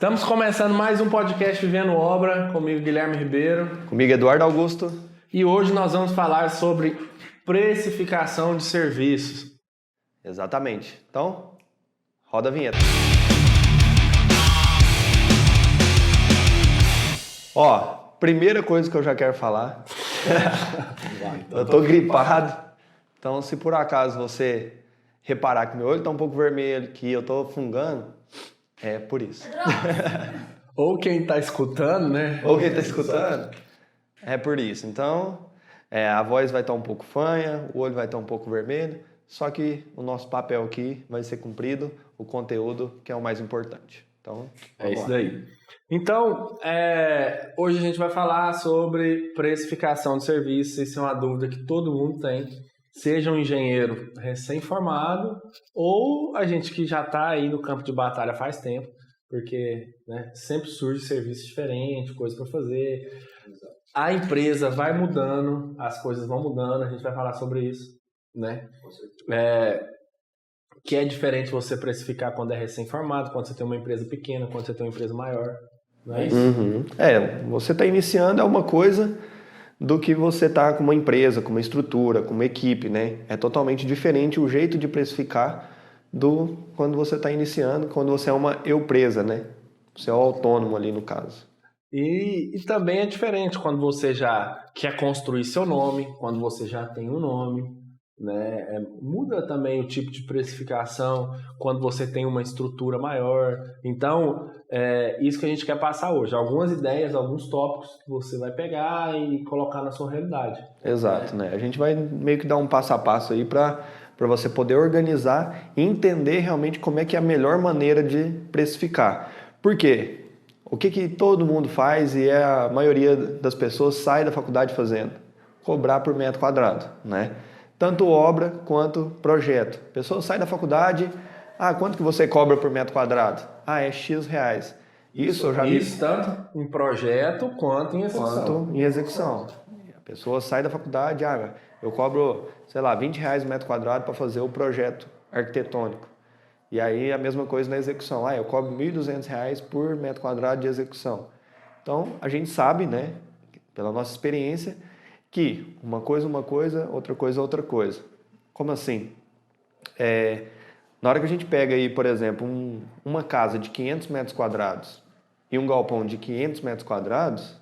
Estamos começando mais um podcast Vivendo Obra, comigo Guilherme Ribeiro. Comigo Eduardo Augusto. E hoje nós vamos falar sobre precificação de serviços. Exatamente. Então, roda a vinheta. Ó, primeira coisa que eu já quero falar. Eu tô gripado. Então, se por acaso você reparar que meu olho tá um pouco vermelho, que eu tô fungando, é por isso. Ou quem tá escutando, né? Ou quem tá escutando, é por isso. Então, a voz vai estar um pouco fanha, o olho vai estar um pouco vermelho, só que o nosso papel aqui vai ser cumprido, o conteúdo que é o mais importante. Então, é isso daí. Então, hoje a gente vai falar sobre precificação de serviços. Isso é uma dúvida que todo mundo tem. Seja um engenheiro recém-formado ou a gente que já está aí no campo de batalha faz tempo, porque sempre surge serviço diferente, coisa para fazer. A empresa vai mudando, as coisas vão mudando, a gente vai falar sobre isso, né? Que é diferente você precificar quando é recém-formado, quando você tem uma empresa pequena, quando você tem uma empresa maior, não é isso? Uhum. Você está iniciando é uma coisa do que você está com uma empresa, com uma estrutura, com uma equipe, né? É totalmente diferente o jeito de precificar do quando você está iniciando, quando você é uma empresa, né? Você é o autônomo ali no caso. E também é diferente quando você já quer construir seu nome, quando você já tem um nome, né? Muda também o tipo de precificação quando você tem uma estrutura maior. Então, isso que a gente quer passar hoje. Algumas ideias, alguns tópicos que você vai pegar e colocar na sua realidade. Exato, né? A gente vai meio que dar um passo a passo aí para você poder organizar e entender realmente como é que é a melhor maneira de precificar. Por quê? O que todo mundo faz e a maioria das pessoas sai da faculdade fazendo? Cobrar por metro quadrado, né? Tanto obra quanto projeto. A pessoa sai da faculdade, quanto que você cobra por metro quadrado? É X reais. Isso eu já vi. Isso tanto em projeto quanto em execução. A pessoa sai da faculdade, eu cobro, sei lá, 20 reais o metro quadrado para fazer o projeto arquitetônico. E aí a mesma coisa na execução. Eu cobro 1.200 reais por metro quadrado de execução. Então, a gente sabe, né, pela nossa experiência, que uma coisa, outra coisa. Como assim? Na hora que a gente pega aí, por exemplo, uma casa de 500 metros quadrados e um galpão de 500 metros quadrados,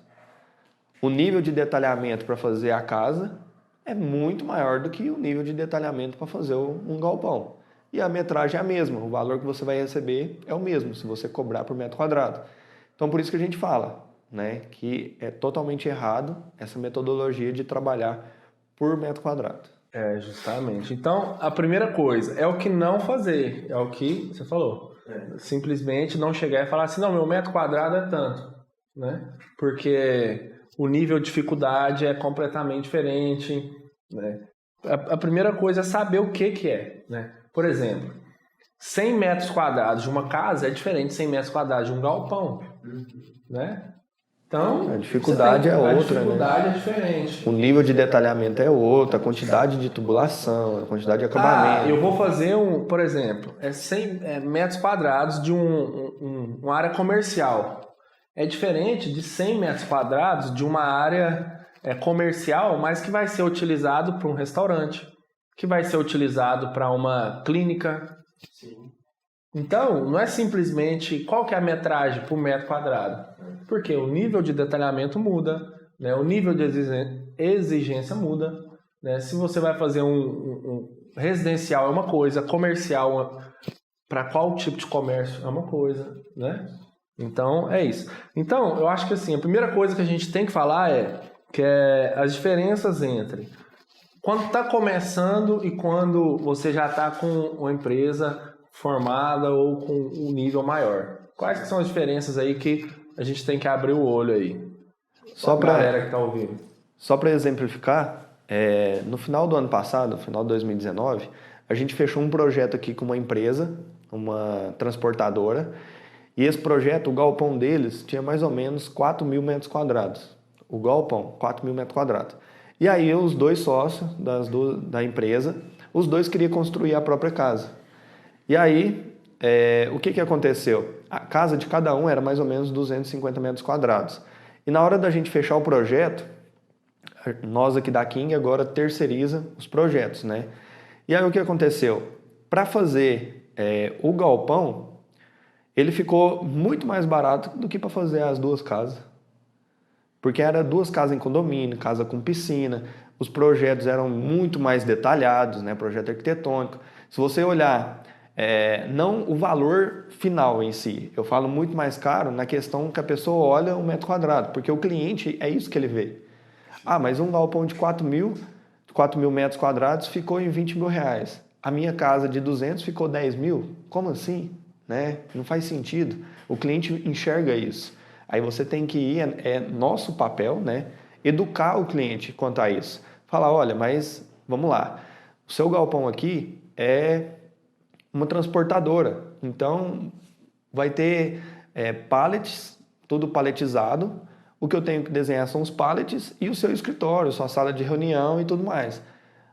o nível de detalhamento para fazer a casa é muito maior do que o nível de detalhamento para fazer um galpão. E a metragem é a mesma, o valor que você vai receber é o mesmo, se você cobrar por metro quadrado. Então, por isso que a gente fala, né, que é totalmente errado essa metodologia de trabalhar por metro quadrado. Justamente. Então, a primeira coisa é o que não fazer, é o que você falou. Simplesmente não chegar e falar assim, não, meu metro quadrado é tanto, né? Porque o nível de dificuldade é completamente diferente, né? A primeira coisa é saber o que é, né? Por exemplo, 100 metros quadrados de uma casa é diferente de 100 metros quadrados de um galpão, né? Então, a dificuldade é outra, né? A dificuldade é diferente. O nível de detalhamento é outro, a quantidade de tubulação, a quantidade de acabamento. Eu vou fazer por exemplo, 100 metros quadrados de uma área comercial. É diferente de 100 metros quadrados de uma área comercial, mas que vai ser utilizado para um restaurante, que vai ser utilizado para uma clínica. Sim. Então, não é simplesmente qual que é a metragem por metro quadrado, porque o nível de detalhamento muda, né? O nível de exigência muda, né? Se você vai fazer um residencial é uma coisa, comercial para qual tipo de comércio é uma coisa, né? Então, é isso. Então, eu acho que assim, a primeira coisa que a gente tem que falar é as diferenças entre quando está começando e quando você já está com uma empresa formada ou com um nível maior. Quais que são as diferenças aí que a gente tem que abrir o olho aí? Só para a galera que está ouvindo. Só para exemplificar, no final do ano passado, no final de 2019, a gente fechou um projeto aqui com uma empresa, uma transportadora, e esse projeto, o galpão deles, tinha mais ou menos 4.000 metros quadrados. O galpão, 4.000 metros quadrados. E aí os dois sócios da empresa, os dois queriam construir a própria casa. E aí, o que aconteceu? a casa de cada um era mais ou menos 250 metros quadrados. E na hora da gente fechar o projeto, nós aqui da King agora terceiriza os projetos, né? E aí o que aconteceu? Para fazer o galpão, ele ficou muito mais barato do que para fazer as duas casas. Porque era duas casas em condomínio, casa com piscina, os projetos eram muito mais detalhados, né? Projeto arquitetônico. Se você olhar, não o valor final em si, eu falo muito mais caro na questão que a pessoa olha o metro quadrado, porque o cliente é isso que ele vê. Ah, mas um galpão de 4 mil metros quadrados ficou em 20 mil reais. A minha casa de 200 ficou 10 mil? Como assim? Né? Não faz sentido. O cliente enxerga isso. Aí você tem que ir, é nosso papel, né? Educar o cliente quanto a isso. Falar, olha, mas vamos lá. O seu galpão aqui é uma transportadora. Então, vai ter pallets, tudo paletizado. O que eu tenho que desenhar são os pallets e o seu escritório, sua sala de reunião e tudo mais.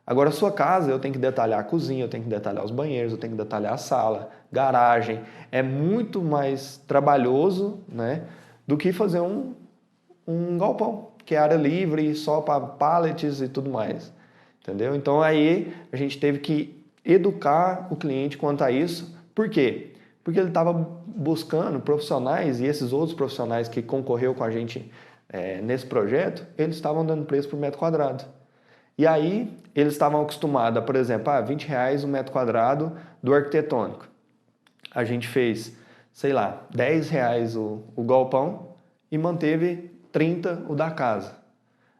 Agora, a sua casa, eu tenho que detalhar a cozinha, eu tenho que detalhar os banheiros, eu tenho que detalhar a sala, garagem. É muito mais trabalhoso, né, do que fazer um galpão, que é área livre, só para pallets e tudo mais. Entendeu? Então, aí a gente teve que educar o cliente quanto a isso. Por quê? Porque ele estava buscando profissionais, e esses outros profissionais que concorreu com a gente nesse projeto, eles estavam dando preço por metro quadrado. E aí, eles estavam acostumados a, por exemplo, R$20 o metro quadrado do arquitetônico. A gente fez, sei lá, R$10 o galpão e manteve 30 o da casa.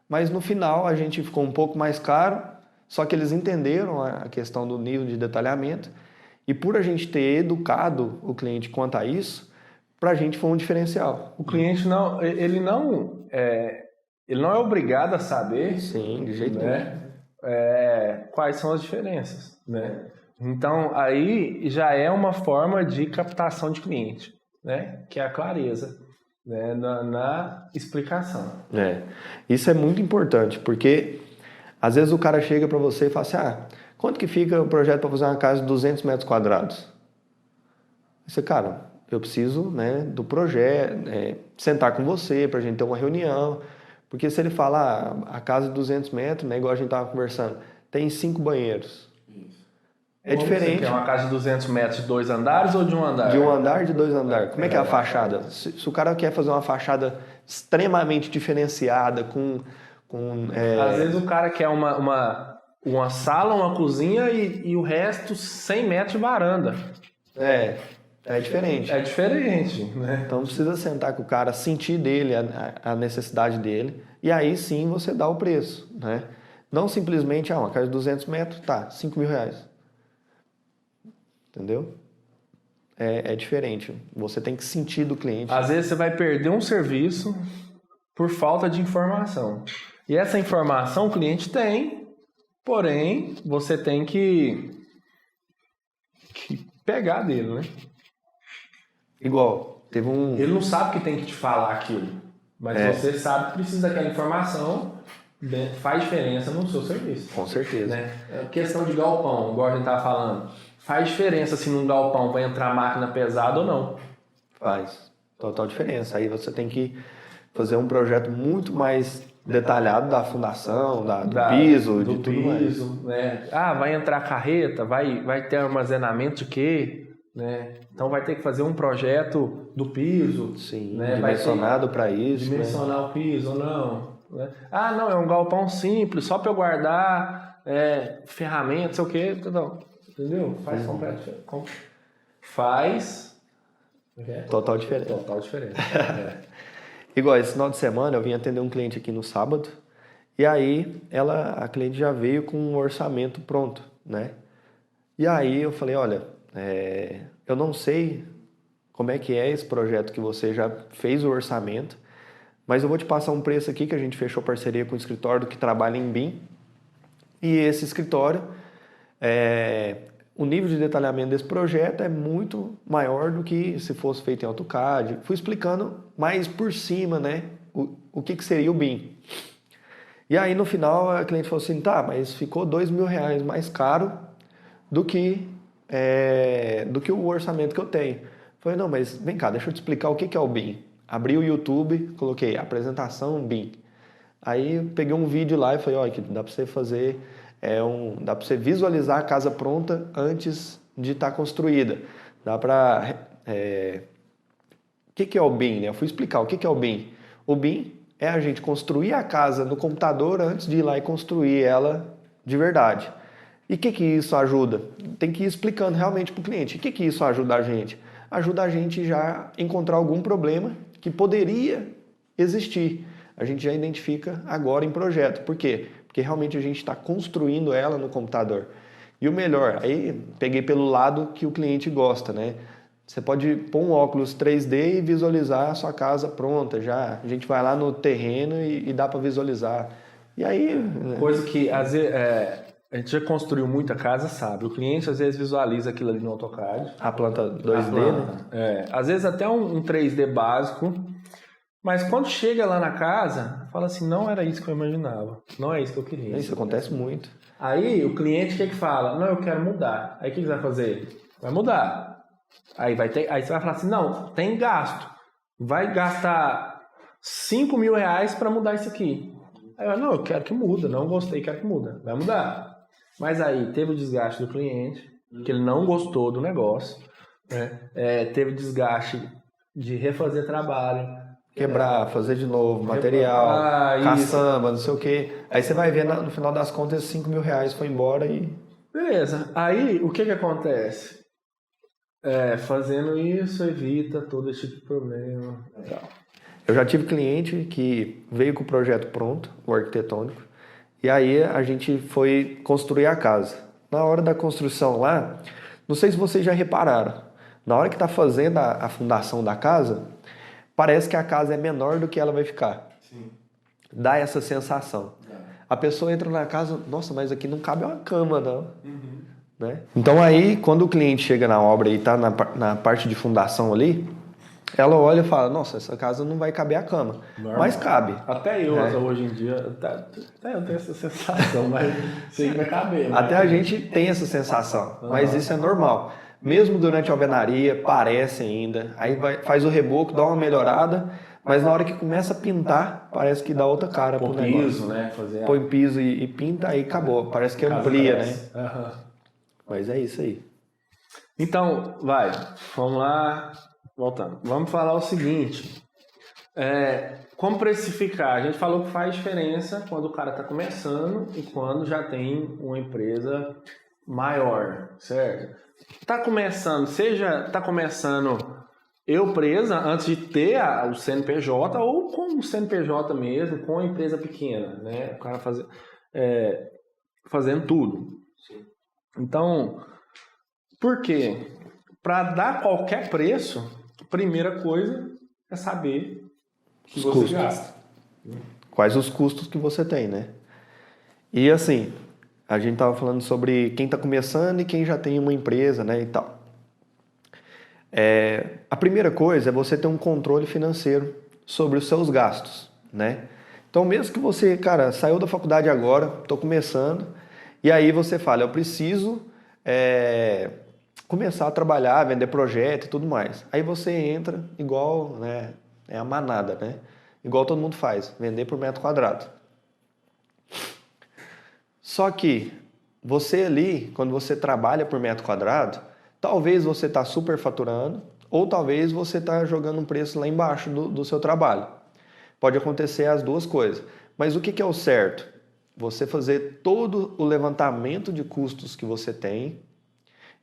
Mas no final, a gente ficou um pouco mais caro, só que eles entenderam a questão do nível de detalhamento. E por a gente ter educado o cliente quanto a isso, para a gente foi um diferencial. O cliente ele não é obrigado a saber, sim, de jeito né, quais são as diferenças, né? Então aí já é uma forma de captação de cliente, né, que é a clareza, né, na explicação. Isso é muito importante, porque às vezes o cara chega para você e fala assim, quanto que fica o projeto para fazer uma casa de 200 metros quadrados? Você, cara, eu preciso, né, do projeto, sentar com você para a gente ter uma reunião. Porque se ele falar, a casa de 200 metros, né, igual a gente estava conversando, tem 5 banheiros. É diferente. Você quer uma casa de 200 metros de 2 andares ou de um andar? De um andar, de 2 andares. Como é que é a fachada? Se o cara quer fazer uma fachada extremamente diferenciada, Às vezes o cara quer uma sala, uma cozinha e o resto 100 metros de varanda. É diferente. É diferente, né? Então precisa sentar com o cara, sentir dele a necessidade dele, e aí sim você dá o preço, né? Não simplesmente, uma casa de 200 metros, tá, R$5.000. Entendeu? É diferente. Você tem que sentir do cliente. Às vezes você vai perder um serviço por falta de informação. E essa informação o cliente tem, porém, você tem que pegar dele, né? Igual, teve um... Ele não sabe que tem que te falar aquilo, mas você sabe que precisa daquela informação, faz diferença no seu serviço. Com certeza. Né? A questão de galpão, igual a gente estava falando, faz diferença se num galpão vai entrar máquina pesada ou não. Faz total diferença. Aí você tem que fazer um projeto muito mais detalhado da fundação, do piso, de tudo mais. Né? Vai entrar carreta, vai ter armazenamento de quê? Né? Então vai ter que fazer um projeto do piso. Sim, né? dimensionado para isso. Dimensionar o piso ou não. Né? Não, é um galpão simples, só para eu guardar ferramentas, sei o quê. Não. Entendeu? Faz completo. Faz total diferença. Total diferença. Igual, esse final de semana eu vim atender um cliente aqui no sábado, e aí a cliente já veio com um orçamento pronto, né? E aí eu falei, olha, eu não sei como é que é esse projeto que você já fez o orçamento, mas eu vou te passar um preço aqui que a gente fechou parceria com o escritório que trabalha em BIM, e esse escritório, o nível de detalhamento desse projeto é muito maior do que se fosse feito em AutoCAD. Fui explicando mais por cima, né, o que seria o BIM. E aí no final a cliente falou assim, tá, mas ficou R$2.000 mais caro do que o orçamento que eu tenho. Falei, não, mas vem cá, deixa eu te explicar o que é o BIM. Abri o YouTube, coloquei apresentação BIM. Aí eu peguei um vídeo lá e falei, olha, que dá para você fazer, dá para você visualizar a casa pronta antes de estar construída. Dá para... O que é o BIM? Né? Eu fui explicar o que é o BIM. O BIM é a gente construir a casa no computador antes de ir lá e construir ela de verdade. E o que isso ajuda? Tem que ir explicando realmente para o cliente. O que isso ajuda a gente? Ajuda a gente já a encontrar algum problema que poderia existir. A gente já identifica agora em projeto. Por quê? Porque realmente a gente está construindo ela no computador. E o melhor, aí peguei pelo lado que o cliente gosta, né? Você pode pôr um óculos 3D e visualizar a sua casa pronta já. A gente vai lá no terreno e dá para visualizar. E aí... Coisa que às vezes, a gente já construiu muita casa, sabe? O cliente às vezes visualiza aquilo ali no AutoCAD. A planta 2D, né? Às vezes até um 3D básico. Mas quando chega lá na casa, fala assim, não era isso que eu imaginava. Não é isso que eu queria. Isso acontece muito. Aí o cliente que fala? Não, eu quero mudar. Aí o que você vai fazer? Vai mudar. Aí você vai falar assim, não, tem gasto. Vai gastar 5 mil reais para mudar isso aqui. Aí eu, não, eu quero que muda, não gostei, quero que muda. Vai mudar. Mas aí teve o desgaste do cliente, que ele não gostou do negócio, né? Teve desgaste de refazer trabalho. Quebrar, fazer de novo, material, caçamba, não sei o quê. Aí você vai ver, no final das contas, 5 mil reais foi embora e... Beleza. Aí, o que acontece? Fazendo isso, evita todo esse tipo de problema. Eu já tive cliente que veio com o projeto pronto, o arquitetônico, e aí a gente foi construir a casa. Na hora da construção lá, não sei se vocês já repararam, na hora que está fazendo a fundação da casa, parece que a casa é menor do que ela vai ficar. Sim. Dá essa sensação. A pessoa entra na casa, nossa, mas aqui não cabe uma cama, não. Uhum. Né? Então aí, quando o cliente chega na obra e está na parte de fundação ali, ela olha e fala, nossa, essa casa não vai caber a cama. Normal. Mas cabe. Até eu, hoje em dia, até eu tenho essa sensação, mas sei que vai caber. Até a gente tem essa sensação, mas isso é normal. Mesmo durante a alvenaria, parece ainda. Aí faz o reboco, dá uma melhorada, mas na hora que começa a pintar, parece que dá outra cara pro negócio. Põe piso, né? Põe piso e pinta, aí acabou. Parece que amplia, né? Uhum. Mas é isso aí. Então, vamos lá, voltando. Vamos falar o seguinte, como precificar? A gente falou que faz diferença quando o cara está começando e quando já tem uma empresa maior, certo? Tá começando eu presa antes de ter o CNPJ ou com o CNPJ mesmo, com a empresa pequena, né? O cara fazendo tudo. Então, por quê? Para dar qualquer preço, a primeira coisa é saber os custos. Gasta. Quais os custos que você tem, né? E assim, a gente estava falando sobre quem está começando e quem já tem uma empresa, né, e tal. A primeira coisa é você ter um controle financeiro sobre os seus gastos, né? Então, mesmo que você, cara, saiu da faculdade agora, estou começando, e aí você fala, eu preciso começar a trabalhar, vender projeto e tudo mais. Aí você entra igual, né, é a manada, né? Igual todo mundo faz, vender por metro quadrado. Só que você ali, quando você trabalha por metro quadrado, talvez você está superfaturando ou talvez você está jogando um preço lá embaixo do seu trabalho. Pode acontecer as duas coisas. Mas o que é o certo? Você fazer todo o levantamento de custos que você tem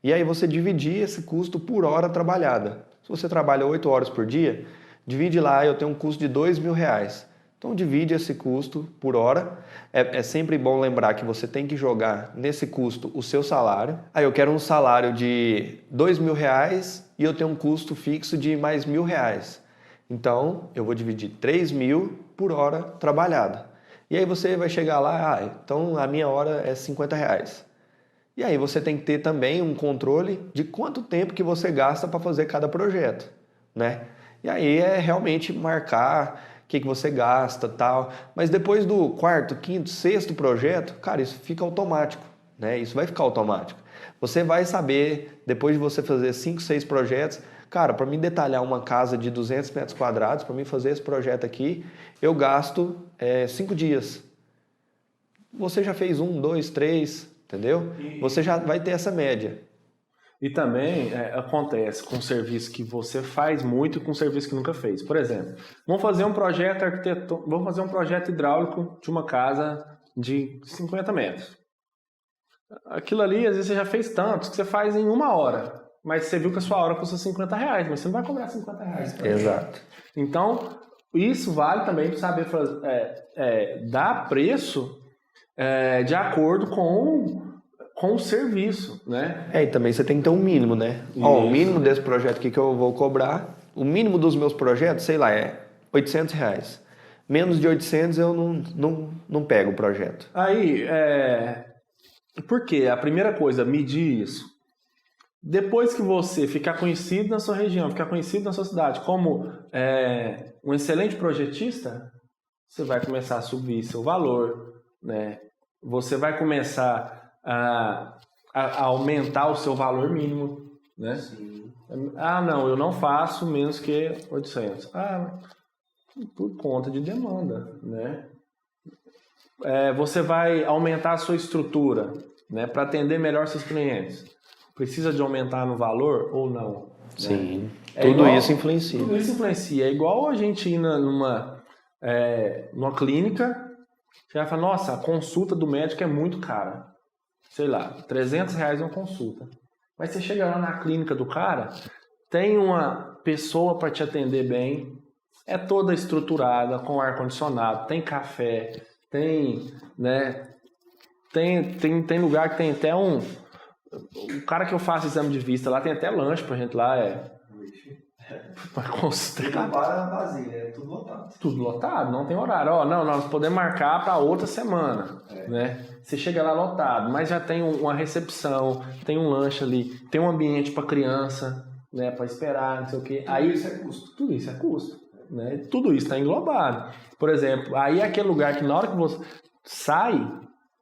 e aí você dividir esse custo por hora trabalhada. Se você trabalha 8 horas por dia, divide lá, eu tenho um custo de R$2.000. Então divide esse custo por hora. É sempre bom lembrar que você tem que jogar nesse custo o seu salário. Aí eu quero um salário de R$2.000 e eu tenho um custo fixo de mais R$1.000. Então eu vou dividir 3.000 por hora trabalhada. E aí você vai chegar lá, então a minha hora é R$50. E aí você tem que ter também um controle de quanto tempo que você gasta para fazer cada projeto, né? E aí é realmente marcar o que você gasta, tal. Mas depois do quarto, quinto, sexto projeto, cara, isso fica automático, né? Isso vai ficar automático. Você vai saber, depois de você fazer 5, 6 projetos, Cara, para mim detalhar uma casa de 200 metros quadrados, para mim fazer esse projeto aqui, eu gasto 5 dias. Você já fez 1, 2, 3, entendeu? Você já vai ter essa média. E também acontece com serviço que você faz muito e com serviço que nunca fez. Por exemplo, vamos fazer um projeto vamos fazer um projeto hidráulico de uma casa de 50 metros. Aquilo ali, às vezes você já fez tantos que você faz em 1 hora. Mas você viu que a sua hora custa R$50, mas você não vai cobrar R$50. Exato. Então, isso vale também para saber dar preço de acordo com o serviço, né? E também você tem que ter um mínimo, né? Ó, o mínimo desse projeto aqui que eu vou cobrar, o mínimo dos meus projetos, sei lá, é R$800. Menos de 800 eu não pego o projeto. Aí, por quê? A primeira coisa, medir isso. Depois que você ficar conhecido na sua região, ficar conhecido na sua cidade como um excelente projetista, você vai começar a subir seu valor, né? Você vai começar a aumentar o seu valor mínimo, né? Sim. Ah, não, eu não faço menos que 800. Por conta de demanda, né? Você vai aumentar a sua estrutura, né, para atender melhor seus clientes. Precisa de aumentar no valor ou não? Sim, né? Tudo isso influencia. Tudo isso influencia. É igual a gente ir numa clínica, você vai falar, nossa, a consulta do médico é muito cara. Sei lá, R$300 uma consulta. Mas você chega lá na clínica do cara, tem uma pessoa para te atender bem, é toda estruturada, com ar-condicionado, tem café, tem lugar que tem até o cara que eu faço exame de vista lá tem até lanche pra gente lá, para consultar. Não para vazio, é tudo lotado. Tudo lotado, não tem horário. Não, nós podemos marcar para outra semana, né? Você chega lá lotado, mas já tem uma recepção, tem um lanche ali, tem um ambiente para criança, né? Para esperar, não sei o quê. Aí Isso é custo. Tudo isso é custo, né? Tudo isso está englobado. Por exemplo, aí é aquele lugar que na hora que você sai,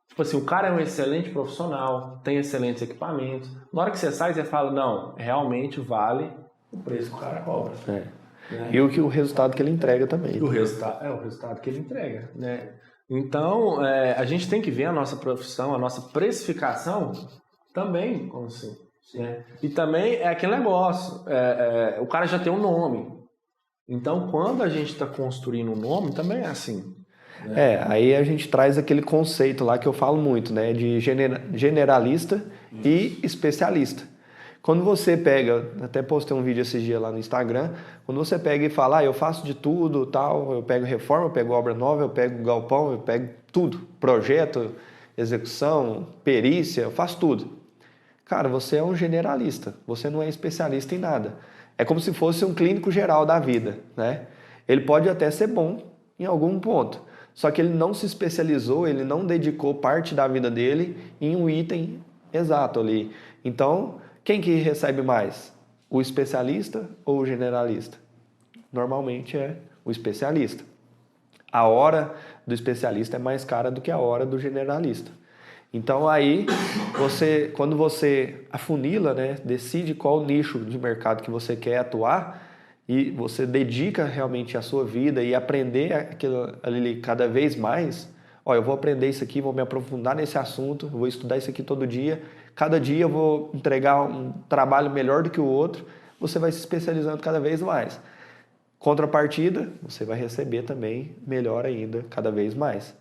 tipo assim, o cara é um excelente profissional, tem excelentes equipamentos. Na hora que você sai, você fala, não, realmente vale o preço que o cara cobra. Né? E o resultado que ele entrega também. O resultado que ele entrega, né? Então, a gente tem que ver a nossa profissão, a nossa precificação também, como assim, né? E também é aquele negócio, o cara já tem um nome. Então, quando a gente está construindo um nome, também é assim. Né? Aí a gente traz aquele conceito lá que eu falo muito, né? De generalista e especialista. Quando você pega, até postei um vídeo esses dias lá no Instagram, quando você pega e fala, eu faço de tudo, tal, eu pego reforma, eu pego obra nova, eu pego galpão, eu pego tudo, projeto, execução, perícia, eu faço tudo. Cara, você é um generalista, você não é especialista em nada. É como se fosse um clínico geral da vida, né? Ele pode até ser bom em algum ponto, só que ele não se especializou, ele não dedicou parte da vida dele em um item exato ali. Então, quem que recebe mais? O especialista ou o generalista? Normalmente é o especialista. A hora do especialista é mais cara do que a hora do generalista. Então aí, quando você afunila, né, decide qual nicho de mercado que você quer atuar e você dedica realmente a sua vida e aprender aquilo ali cada vez mais, eu vou aprender isso aqui, vou me aprofundar nesse assunto, vou estudar isso aqui todo dia, cada dia eu vou entregar um trabalho melhor do que o outro, você vai se especializando cada vez mais. Contrapartida, você vai receber também melhor ainda, cada vez mais.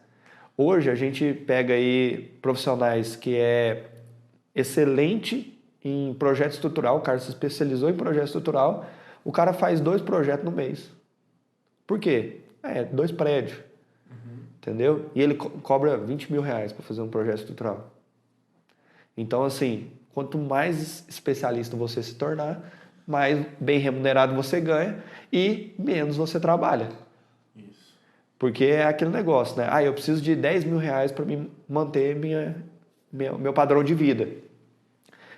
Hoje a gente pega aí profissionais que é excelente em projeto estrutural, o cara se especializou em projeto estrutural, o cara faz 2 projetos no mês. Por quê? 2 prédios. Entendeu? E ele cobra R$20 mil para fazer um projeto estrutural. Então, assim, quanto mais especialista você se tornar, mais bem remunerado você ganha e menos você trabalha. Isso. Porque é aquele negócio, né? Eu preciso de R$10 mil para me manter meu padrão de vida.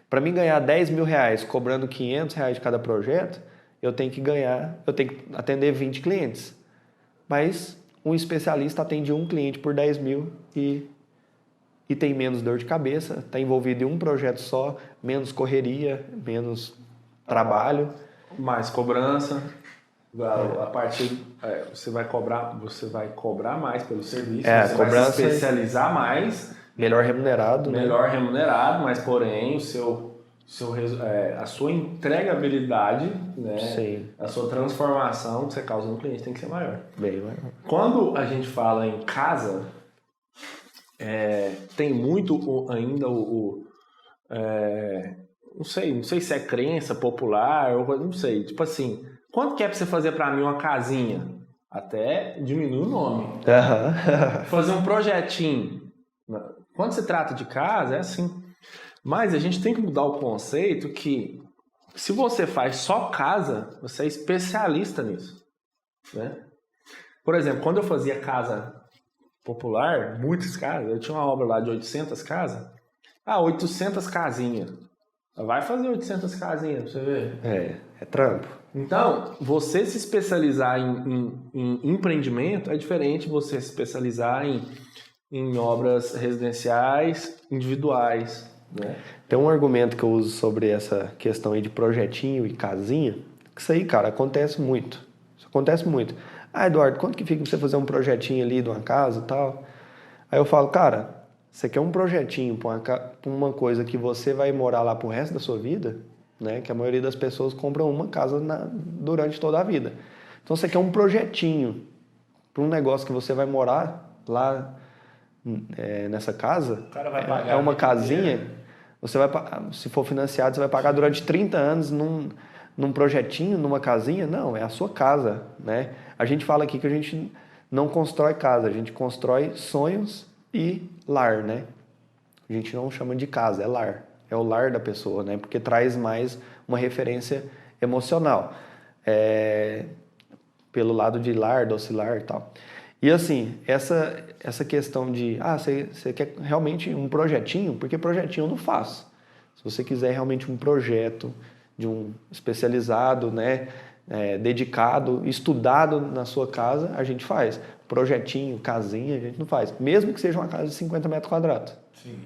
Para mim ganhar R$10 mil cobrando R$500 de cada projeto, eu tenho que atender 20 clientes. Mas um especialista atende um cliente por 10 mil e tem menos dor de cabeça, está envolvido em um projeto só, menos correria, menos trabalho. mais cobrança. A partir você vai cobrar mais pelo serviço, você cobrança, vai se especializar mais, melhor remunerado, remunerado, mas porém a sua entregabilidade, né, Sim. a sua transformação que você causa no cliente tem que ser maior. Bem maior. Quando a gente fala em casa, tem muito ainda não sei se é crença popular ou não sei, tipo assim, quanto que é pra você fazer pra mim uma casinha? Até diminui o nome. Fazer um projetinho. Quando se trata de casa, é assim. Mas a gente tem que mudar o conceito que se você faz só casa, você é especialista nisso, né? Por exemplo, quando eu fazia casa popular, muitas casas, eu tinha uma obra lá de 800 casas. 800 casinhas. Vai fazer 800 casinhas pra você ver. É trampo. Então, você se especializar em empreendimento é diferente de você se especializar em obras residenciais individuais, né? Tem um argumento que eu uso sobre essa questão aí de projetinho e casinha, que isso aí, cara, acontece muito. Isso acontece muito. Eduardo, quanto que fica pra você fazer um projetinho ali de uma casa e tal? Aí eu falo, cara, você quer um projetinho para uma coisa que você vai morar lá pro resto da sua vida, né? Que a maioria das pessoas compram uma casa durante toda a vida. Então você quer um projetinho para um negócio que você vai morar lá nessa casa, o cara vai pagar uma casinha, você vai, se for financiado, você vai pagar durante 30 anos num projetinho, numa casinha? Não, é a sua casa, né? A gente fala aqui que a gente não constrói casa, a gente constrói sonhos e lar, né? A gente não chama de casa, é lar. É o lar da pessoa, né? Porque traz mais uma referência emocional. Pelo lado de lar, docilar e tal. E assim, essa questão de, você quer realmente um projetinho? Porque projetinho eu não faço. Se você quiser realmente um projeto de um especializado, né? Dedicado, estudado na sua casa, a gente faz. Projetinho, casinha, a gente não faz. Mesmo que seja uma casa de 50 metros quadrados. Sim.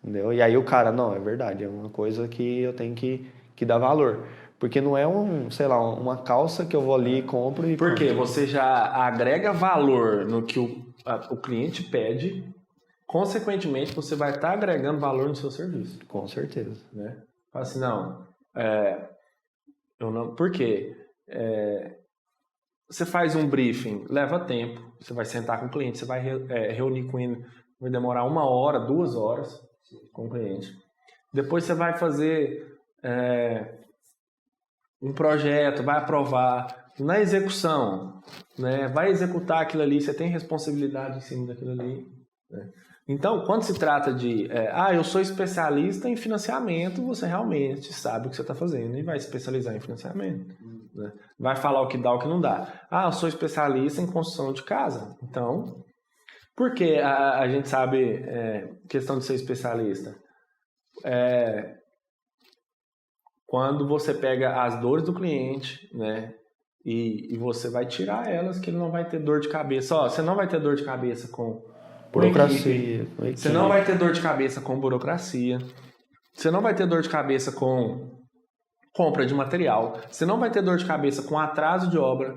Entendeu? E aí o cara, não, é verdade, é uma coisa que eu tenho que dar valor. Porque não é uma calça que eu vou ali e compro e... Porque você já agrega valor no que o cliente pede, consequentemente você vai estar agregando valor no seu serviço. Com certeza. Né? Fala assim, por quê? Você faz um briefing, leva tempo, você vai sentar com o cliente, você vai reunir com ele, vai demorar 1 hora, 2 horas com o cliente. Depois você vai fazer um projeto, vai aprovar. Na execução, né, vai executar aquilo ali, você tem responsabilidade em cima daquilo ali. Né? Então, quando se trata de, eu sou especialista em financiamento, você realmente sabe o que você está fazendo e vai se especializar em financiamento. Né? Vai falar o que dá, o que não dá. Eu sou especialista em construção de casa. Então, por que a gente sabe questão de ser especialista? Quando você pega as dores do cliente, né, e você vai tirar elas, que ele não vai ter dor de cabeça. Você não vai ter dor de cabeça com burocracia. Você não vai ter dor de cabeça com burocracia. Você não vai ter dor de cabeça com compra de material. Você não vai ter dor de cabeça com atraso de obra.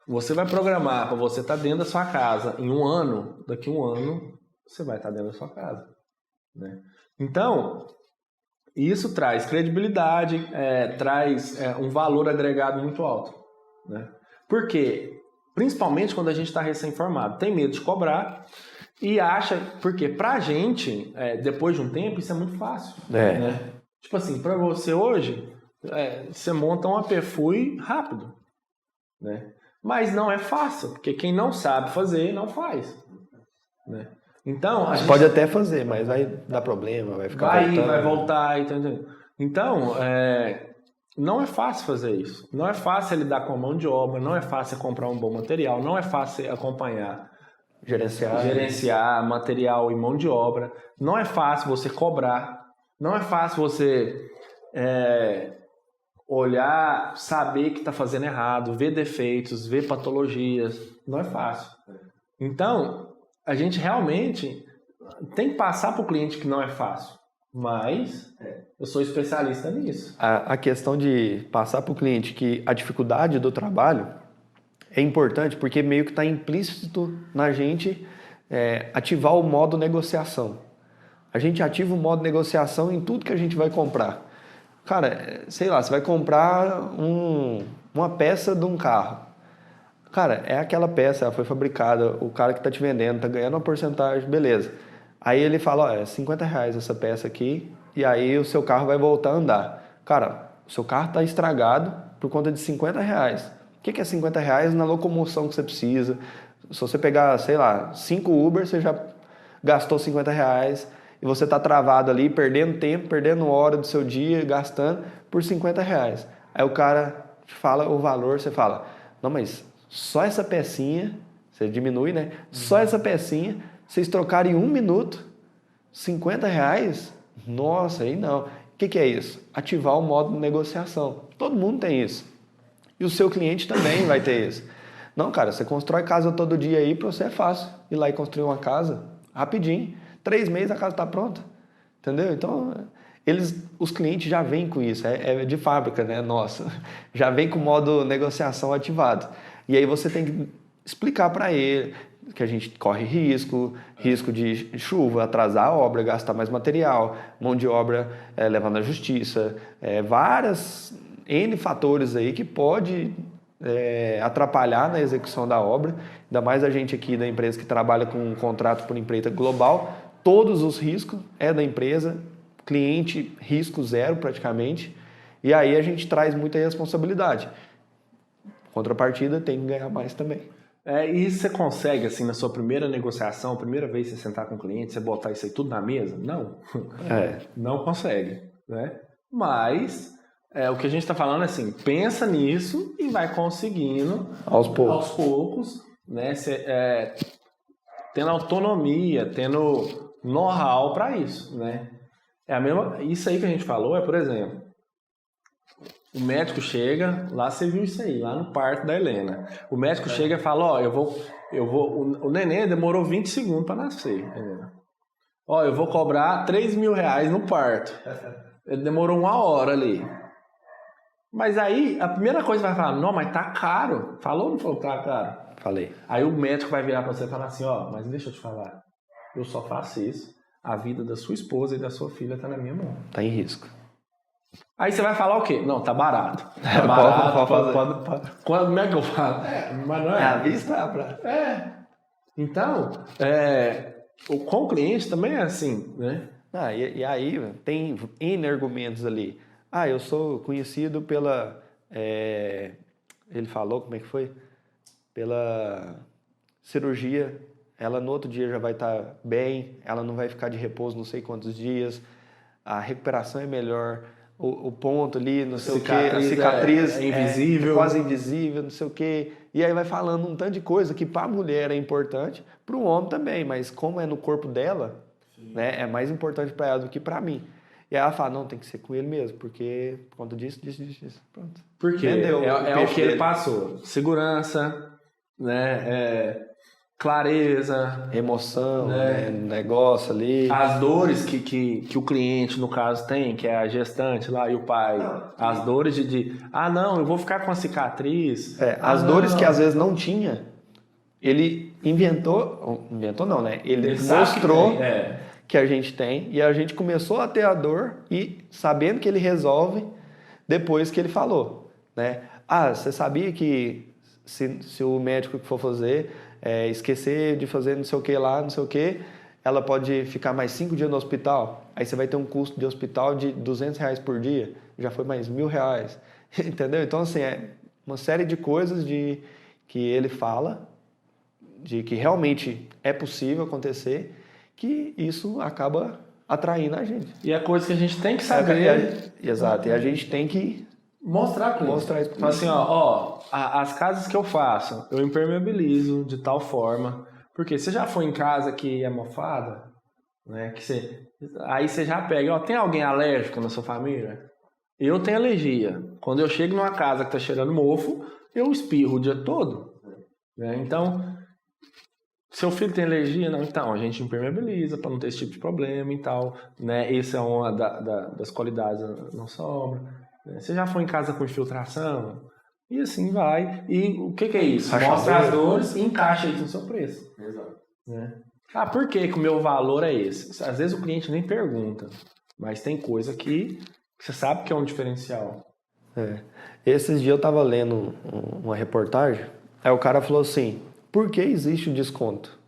Você vai programar para você estar dentro da sua casa em 1 ano. Daqui a 1 ano, você vai estar dentro da sua casa. Né? Então, isso traz credibilidade, traz um valor agregado muito alto. Né? Por quê? Principalmente quando a gente está recém-formado. Tem medo de cobrar e acha... Porque pra gente, depois de um tempo, isso é muito fácil. Né? Tipo assim, pra você hoje, você monta um APFUI rápido. Né? Mas não é fácil, porque quem não sabe fazer, não faz. Né? Então, a gente pode até fazer, mas vai dar problema, vai ficar voltando. Vai voltar. Então, não é fácil fazer isso. Não é fácil lidar com a mão de obra, não é fácil comprar um bom material, não é fácil acompanhar, gerenciar material e mão de obra, não é fácil você cobrar, não é fácil você olhar, saber que está fazendo errado, ver defeitos, ver patologias, não é fácil. Então, a gente realmente tem que passar para o cliente que não é fácil, mas Eu sou especialista nisso. A questão de passar para o cliente que a dificuldade do trabalho é importante porque meio que está implícito na gente ativar o modo negociação. A gente ativa o modo negociação em tudo que a gente vai comprar. Cara, sei lá, você vai comprar uma peça de um carro. Cara, é aquela peça, ela foi fabricada, o cara que está te vendendo está ganhando uma porcentagem, beleza. Aí ele fala, ó, é R$50 essa peça aqui, e aí o seu carro vai voltar a andar. Cara, o seu carro está estragado por conta de R$50. O que é R$50 na locomoção que você precisa? Se você pegar, sei lá, 5 Uber, você já gastou R$50 e você está travado ali, perdendo tempo, perdendo hora do seu dia, gastando por R$50. Aí o cara te fala o valor, você fala, não, mas só essa pecinha, você diminui, né? Só essa pecinha, vocês trocarem em 1 minuto, R$50? Nossa, aí não. O que é isso? Ativar o modo de negociação. Todo mundo tem isso. E o seu cliente também vai ter isso. Não, cara, você constrói casa todo dia aí, para você é fácil ir lá e construir uma casa rapidinho. 3 meses a casa está pronta. Entendeu? Então, os clientes já vêm com isso. É de fábrica, né? Nossa. Já vem com o modo negociação ativado. E aí você tem que explicar para ele que a gente corre risco de chuva, atrasar a obra, gastar mais material, mão de obra levar na justiça, várias N fatores aí que pode atrapalhar na execução da obra. Ainda mais a gente aqui da empresa que trabalha com um contrato por empreita global, todos os riscos é da empresa, cliente risco zero praticamente, e aí a gente traz muita responsabilidade. Contrapartida tem que ganhar mais também. E você consegue, assim, na sua primeira negociação, primeira vez que você sentar com o cliente, você botar isso aí tudo na mesa? Não. Não consegue, né? Mas o que a gente está falando é assim, pensa nisso e vai conseguindo aos poucos, né? Tendo autonomia, tendo know-how para isso, né? Isso aí que a gente falou por exemplo, o médico chega, lá você viu isso aí, lá no parto da Helena. O médico chega e fala, ó, o neném demorou 20 segundos para nascer, Helena. Ó, eu vou cobrar R$3.000 no parto. Ele demorou 1 hora ali. Mas aí, a primeira coisa que vai falar, não, mas tá caro. Falou ou não falou que tá caro? Falei. Aí o médico vai virar para você e falar assim, ó, mas deixa eu te falar, eu só faço isso, a vida da sua esposa e da sua filha tá na minha mão. Tá em risco. Aí você vai falar o quê? Não, tá barato. Tá barato, pode. Como é que eu falo? Mas não é. À vista é a praça. Então, com o cliente também é assim, né? E aí tem N argumentos ali. Eu sou conhecido pela... ele falou, como é que foi? Pela cirurgia. Ela no outro dia já vai estar bem, ela não vai ficar de repouso não sei quantos dias, a recuperação é melhor, o ponto ali, não sei o que, a cicatriz é invisível, quase invisível, não sei o que, e aí vai falando um tanto de coisa que para a mulher é importante, para o homem também, mas como é no corpo dela, né, é mais importante para ela do que para mim. E aí ela fala, não, tem que ser com ele mesmo, porque por conta disso, pronto. Porque é o que ele passou, segurança, né, clareza, emoção, né? Negócio ali. As dores que o cliente, no caso, tem, que é a gestante lá e o pai. As dores não, eu vou ficar com a cicatriz. As dores que às vezes não tinha, ele inventou não, né? Ele mostrou que a gente tem e a gente começou a ter a dor e sabendo que ele resolve depois que ele falou, né? Você sabia que se o médico que for fazer esquecer de fazer não sei o que lá, não sei o que, ela pode ficar mais 5 dias no hospital, aí você vai ter um custo de hospital de R$200 por dia, já foi mais R$1.000, entendeu? Então assim, é uma série de coisas que ele fala, de que realmente é possível acontecer, que isso acaba atraindo a gente. E é coisa que a gente tem que saber. Exato, e a gente tem que mostrar isso. Então, assim, as casas que eu faço, eu impermeabilizo de tal forma. Porque você já foi em casa que é mofada, né? Aí você já pega, tem alguém alérgico na sua família? Eu tenho alergia. Quando eu chego numa casa que tá cheirando mofo, eu espirro o dia todo, né? Então, Seu filho tem alergia? Não, então a gente impermeabiliza para não ter esse tipo de problema e tal, né? Essa é uma das qualidades da nossa obra. Né? Você já foi em casa com infiltração? E assim vai. E o que é isso? Mostra as dores e encaixa isso no seu preço. Exato. Né? Ah, por que o meu valor é esse? Às vezes o cliente nem pergunta, mas tem coisa que você sabe que é um diferencial. Esses dias eu tava lendo uma reportagem, aí o cara falou assim, por que existe o desconto?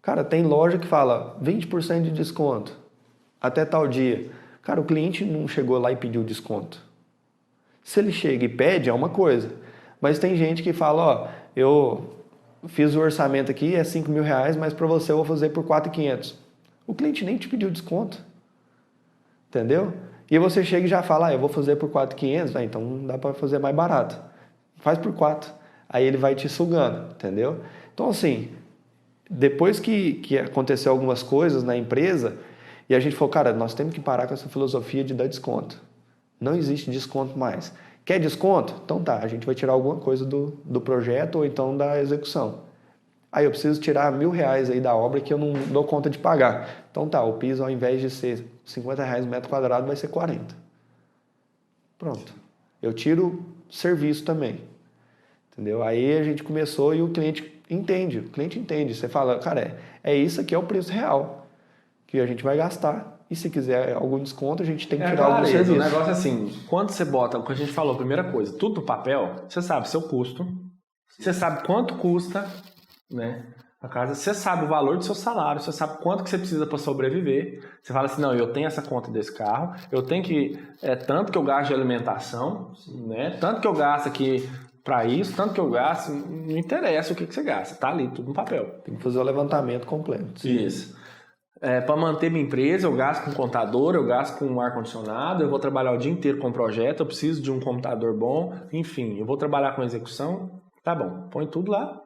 Cara, tem loja que fala 20% de desconto até tal dia. Cara, o cliente não chegou lá e pediu desconto. Se ele chega e pede, é uma coisa. Mas tem gente que fala, ó, eu fiz o orçamento aqui, é R$5.000, mas para você eu vou fazer por R$4.500. O cliente nem te pediu desconto. Entendeu? E você chega e já fala, eu vou fazer por R$4.500, então dá para fazer mais barato. Faz por 4. Aí ele vai te sugando, entendeu? Então assim, depois que aconteceu algumas coisas na empresa, e a gente falou, cara, nós temos que parar com essa filosofia de dar desconto. Não existe desconto mais. Quer desconto? Então tá, a gente vai tirar alguma coisa do projeto ou então da execução. Aí eu preciso tirar R$1.000 aí da obra que eu não dou conta de pagar. Então tá, o piso ao invés de ser R$50 o metro quadrado vai ser 40. Pronto. Eu tiro serviço também. Entendeu? Aí a gente começou e o cliente entende. Você fala, cara, é isso aqui é o preço real que a gente vai gastar. E se quiser algum desconto, a gente tem que tirar algum serviço. O negócio é assim, quando você bota, o que a gente falou, primeira coisa, tudo no papel, você sabe seu custo, você sabe quanto custa, né, a casa, você sabe o valor do seu salário, você sabe quanto que você precisa para sobreviver. Você fala assim, não, eu tenho essa conta desse carro, eu tenho que, tanto que eu gasto de alimentação, né, tanto que eu gasto aqui para isso, tanto que eu gasto, não interessa o que você gasta, tá ali, tudo no papel. Tem que fazer o levantamento completo. Sim. Isso. Para manter minha empresa, eu gasto com contador, eu gasto com ar-condicionado, eu vou trabalhar o dia inteiro com projeto, eu preciso de um computador bom, enfim, eu vou trabalhar com execução, tá bom, põe tudo lá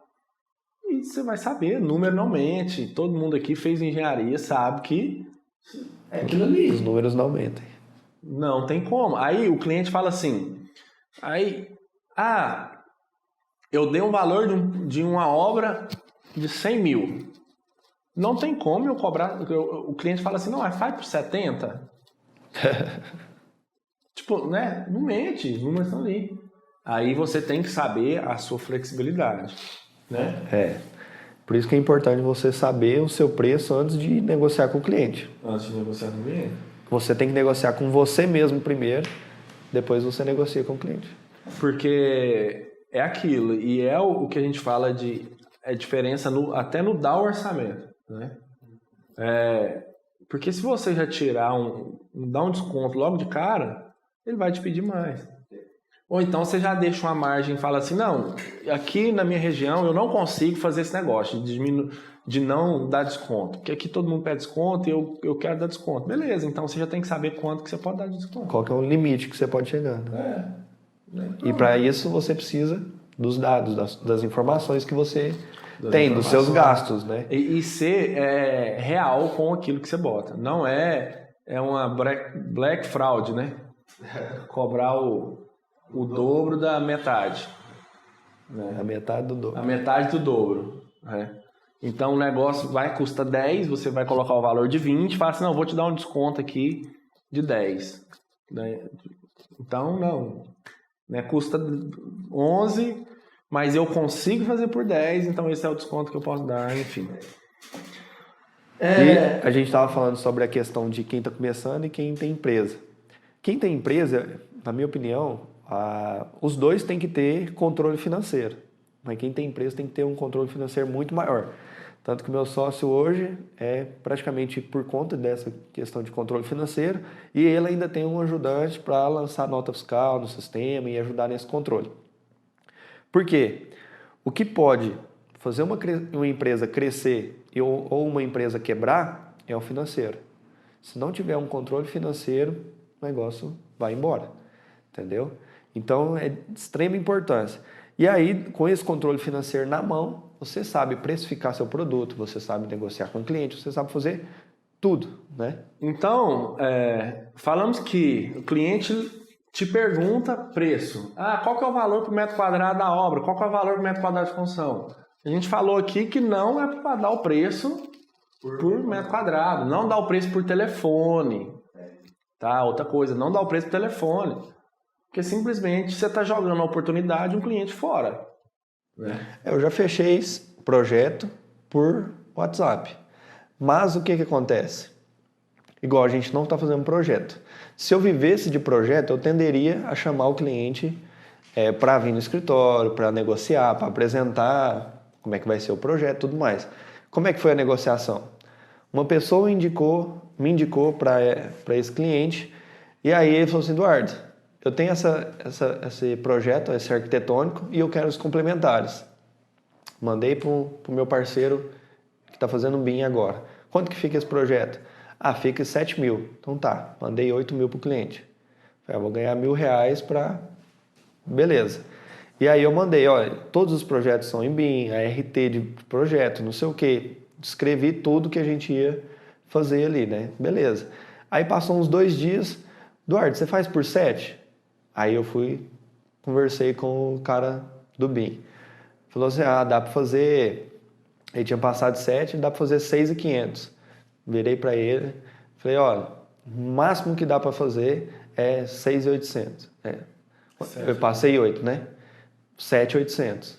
e você vai saber, número não mente, todo mundo aqui fez engenharia, sabe que é aquilo ali. Os números não mentem. Não tem como. Aí o cliente fala assim, eu dei um valor de uma obra de 100 mil. Não tem como eu cobrar. O cliente fala assim, não, faz por 70. Tipo, né? Não mente, os números estão ali. Aí você tem que saber a sua flexibilidade, né? Por isso que é importante você saber o seu preço antes de negociar com o cliente. Antes de negociar com o cliente. Você tem que negociar com você mesmo primeiro, depois você negocia com o cliente. Porque é aquilo, e é o que a gente fala de diferença até no dar o orçamento. Né? Porque se você já tirar dar um desconto logo de cara, ele vai te pedir mais. Ou então você já deixa uma margem e fala assim, não, aqui na minha região eu não consigo fazer esse negócio de não dar desconto, porque aqui todo mundo pede desconto e eu quero dar desconto. Beleza, então você já tem que saber quanto que você pode dar de desconto. Qual que é o limite que você pode chegar. Né? E para isso você precisa dos dados, das informações que você tem, dos seus gastos, né? E ser real com aquilo que você bota. Não é uma black fraud, né? Cobrar o dobro da metade. Né? A metade do dobro. A metade do dobro. Então o negócio vai custar 10, você vai colocar o valor de 20, fala assim, não, vou te dar um desconto aqui de 10. Né? Então, não. Né? Custa 11... mas eu consigo fazer por 10, então esse é o desconto que eu posso dar, enfim. E a gente estava falando sobre a questão de quem está começando e quem tem empresa. Quem tem empresa, na minha opinião, os dois têm que ter controle financeiro. Mas quem tem empresa tem que ter um controle financeiro muito maior. Tanto que o meu sócio hoje é praticamente por conta dessa questão de controle financeiro e ele ainda tem um ajudante para lançar nota fiscal no sistema e ajudar nesse controle. Por quê? O que pode fazer uma empresa crescer ou uma empresa quebrar é o financeiro. Se não tiver um controle financeiro, o negócio vai embora. Entendeu? Então, é de extrema importância. E aí, com esse controle financeiro na mão, você sabe precificar seu produto, você sabe negociar com o cliente, você sabe fazer tudo, né? Então, falamos que o cliente te pergunta preço. Qual que é o valor por metro quadrado da obra? Qual que é o valor por metro quadrado de construção? A gente falou aqui que não é para dar o preço por metro quadrado, não dá o preço por telefone, tá? Outra coisa, não dá o preço por telefone, porque simplesmente você está jogando a oportunidade de um cliente fora. Né? Eu já fechei esse projeto por WhatsApp, mas o que acontece? Igual a gente não está fazendo projeto. Se eu vivesse de projeto, eu tenderia a chamar o cliente para vir no escritório, para negociar, para apresentar como é que vai ser o projeto e tudo mais. Como é que foi a negociação? Uma pessoa me indicou para esse cliente e aí ele falou assim, Eduardo, eu tenho esse projeto, esse arquitetônico e eu quero os complementares. Mandei para o meu parceiro que está fazendo um BIM agora. Quanto que fica esse projeto? Ah, fica 7 mil. Então tá, mandei 8 mil para o cliente. Falei, vou ganhar R$1.000 para... Beleza. E aí eu mandei, olha, todos os projetos são em BIM, a RT de projeto, não sei o quê. Descrevi tudo que a gente ia fazer ali, né? Beleza. Aí passou uns 2 dias, Eduardo, você faz por 7? Aí eu conversei com o cara do BIM. Falou assim, dá para fazer... Ele tinha passado 7, dá para fazer 6.500. Virei para ele, falei, olha, o máximo que dá para fazer é 6.800. Eu passei 8, né? 7.800.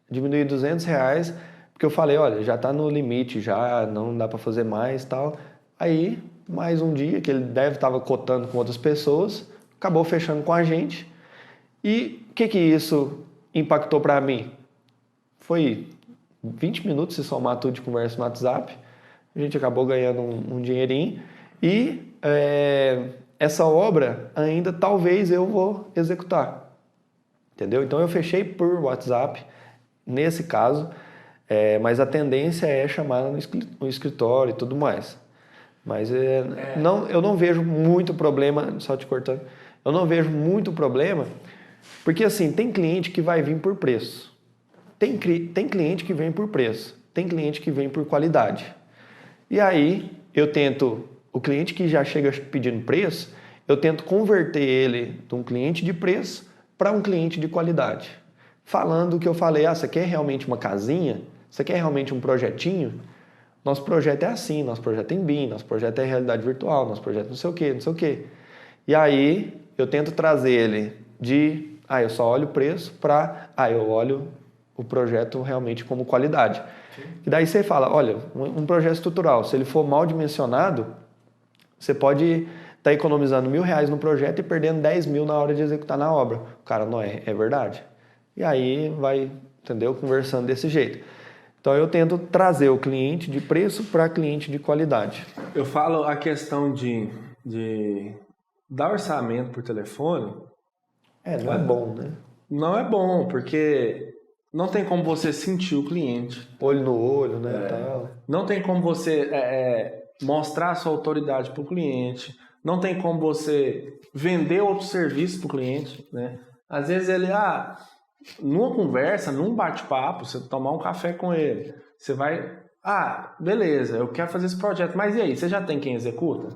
Diminui R$200, porque eu falei, olha, já está no limite, já não dá para fazer mais e tal. Aí, mais um dia, que ele deve estava cotando com outras pessoas, acabou fechando com a gente. E o que isso impactou para mim? Foi 20 minutos, se somar tudo de conversa no WhatsApp. A gente acabou ganhando um dinheirinho. E essa obra ainda talvez eu vou executar. Entendeu? Então eu fechei por WhatsApp, nesse caso, mas a tendência é chamar no escritório e tudo mais. Mas eu não vejo muito problema, só te cortando, eu não vejo muito problema, porque assim, tem cliente que vai vir por preço. Tem cliente que vem por preço, tem cliente que vem por qualidade. E aí eu tento, o cliente que já chega pedindo preço, eu tento converter ele de um cliente de preço para um cliente de qualidade. Falando o que eu falei, você quer realmente uma casinha? Você quer realmente um projetinho? Nosso projeto é assim, nosso projeto é em BIM, nosso projeto é realidade virtual, nosso projeto não sei o quê, não sei o quê. E aí eu tento trazer ele de, eu só olho o preço para, eu olho o projeto realmente como qualidade. Sim. E daí você fala, olha, um projeto estrutural, se ele for mal dimensionado, você pode estar economizando R$1.000 no projeto e perdendo 10 mil na hora de executar na obra. O cara, não é verdade? E aí vai, entendeu? Conversando desse jeito. Então eu tento trazer o cliente de preço para cliente de qualidade. Eu falo a questão de dar orçamento por telefone. Não é bom, né? Não é bom, porque não tem como você sentir o cliente. Olho no olho, né? Tal. Não tem como você mostrar a sua autoridade para o cliente. Não tem como você vender outro serviço para o cliente, né? Às vezes ele, numa conversa, num bate-papo, você tomar um café com ele, você vai, beleza, eu quero fazer esse projeto, mas e aí, você já tem quem executa?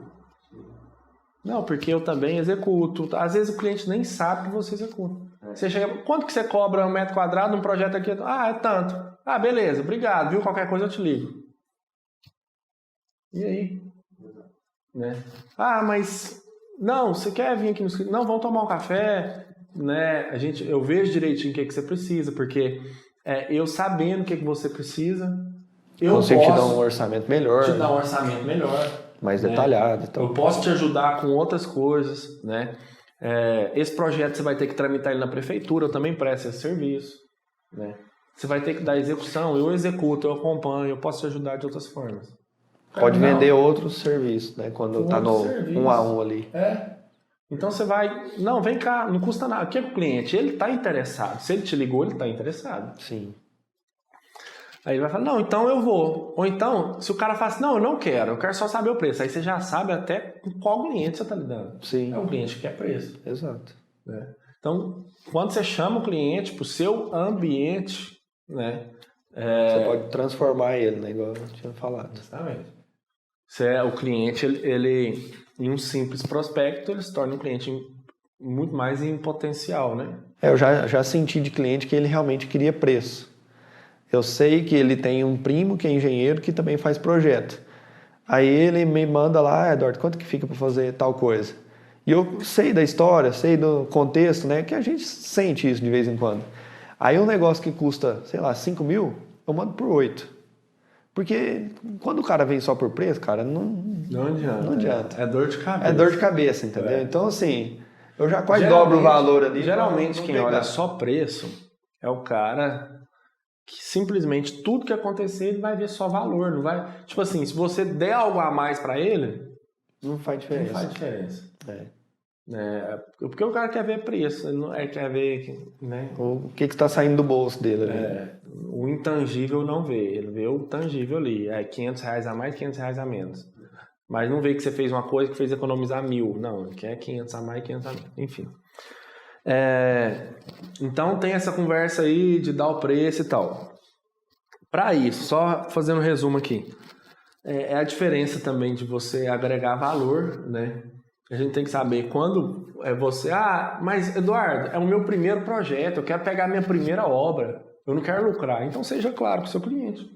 Não, porque eu também executo. Às vezes o cliente nem sabe que você executa. Você chega, quanto que você cobra um metro quadrado num projeto aqui? É tanto. Beleza, obrigado, viu? Qualquer coisa eu te ligo. E aí? Né? Mas não, você quer vir aqui no escritório? Não, vamos tomar um café, né? Eu vejo direitinho o que você precisa, porque eu sabendo o que você precisa, eu consigo te dar um orçamento melhor. Te dar um orçamento melhor. Mais detalhado. Então. Eu posso te ajudar com outras coisas, né? Esse projeto você vai ter que tramitar ele na prefeitura, eu também presto esse serviço, né? Você vai ter que dar execução, eu executo, eu acompanho, eu posso te ajudar de outras formas. Pode vender outros serviços, né? Quando está no 1 a 1 ali. Então você vai... Não, vem cá, não custa nada. O que é que o cliente? Ele está interessado. Se ele te ligou, ele está interessado. Sim. Aí ele vai falar, não, então eu vou. Ou então, se o cara fala assim, não, eu não quero, eu quero só saber o preço. Aí você já sabe até com qual cliente você está lidando. Sim. É um cliente que quer preço. Exato. Né? Então, quando você chama o cliente para o seu ambiente, né? Você pode transformar ele, né? Igual eu tinha falado. Exatamente. O cliente, ele em um simples prospecto, ele se torna um cliente muito mais em potencial, né? Eu já senti de cliente que ele realmente queria preço. Eu sei que ele tem um primo que é engenheiro que também faz projeto. Aí ele me manda lá, Eduardo, quanto que fica para fazer tal coisa? E eu sei da história, sei do contexto, né? Que a gente sente isso de vez em quando. Aí um negócio que custa, sei lá, 5 mil, eu mando por 8. Porque quando o cara vem só por preço, cara, não adianta. É dor de cabeça. É dor de cabeça, entendeu? Então, assim, eu já quase dobro o valor ali. Geralmente quem olha só preço é o cara que simplesmente tudo que acontecer ele vai ver só valor, não vai... Tipo assim, se você der algo a mais pra ele, não faz diferença. Não faz diferença. Porque o cara quer ver preço, ele não quer ver, né? O que está saindo do bolso dele ali. O intangível não vê, ele vê o tangível ali. É R$500 a mais, R$500 a menos. Mas não vê que você fez uma coisa que fez economizar 1.000. Não, ele quer 500 a mais, 500 a menos. Enfim. Então tem essa conversa aí de dar o preço e tal. Para isso, só fazendo um resumo aqui. É a diferença também de você agregar valor, né? A gente tem que saber quando é você... mas Eduardo, é o meu primeiro projeto, eu quero pegar a minha primeira obra, eu não quero lucrar. Então seja claro com o seu cliente.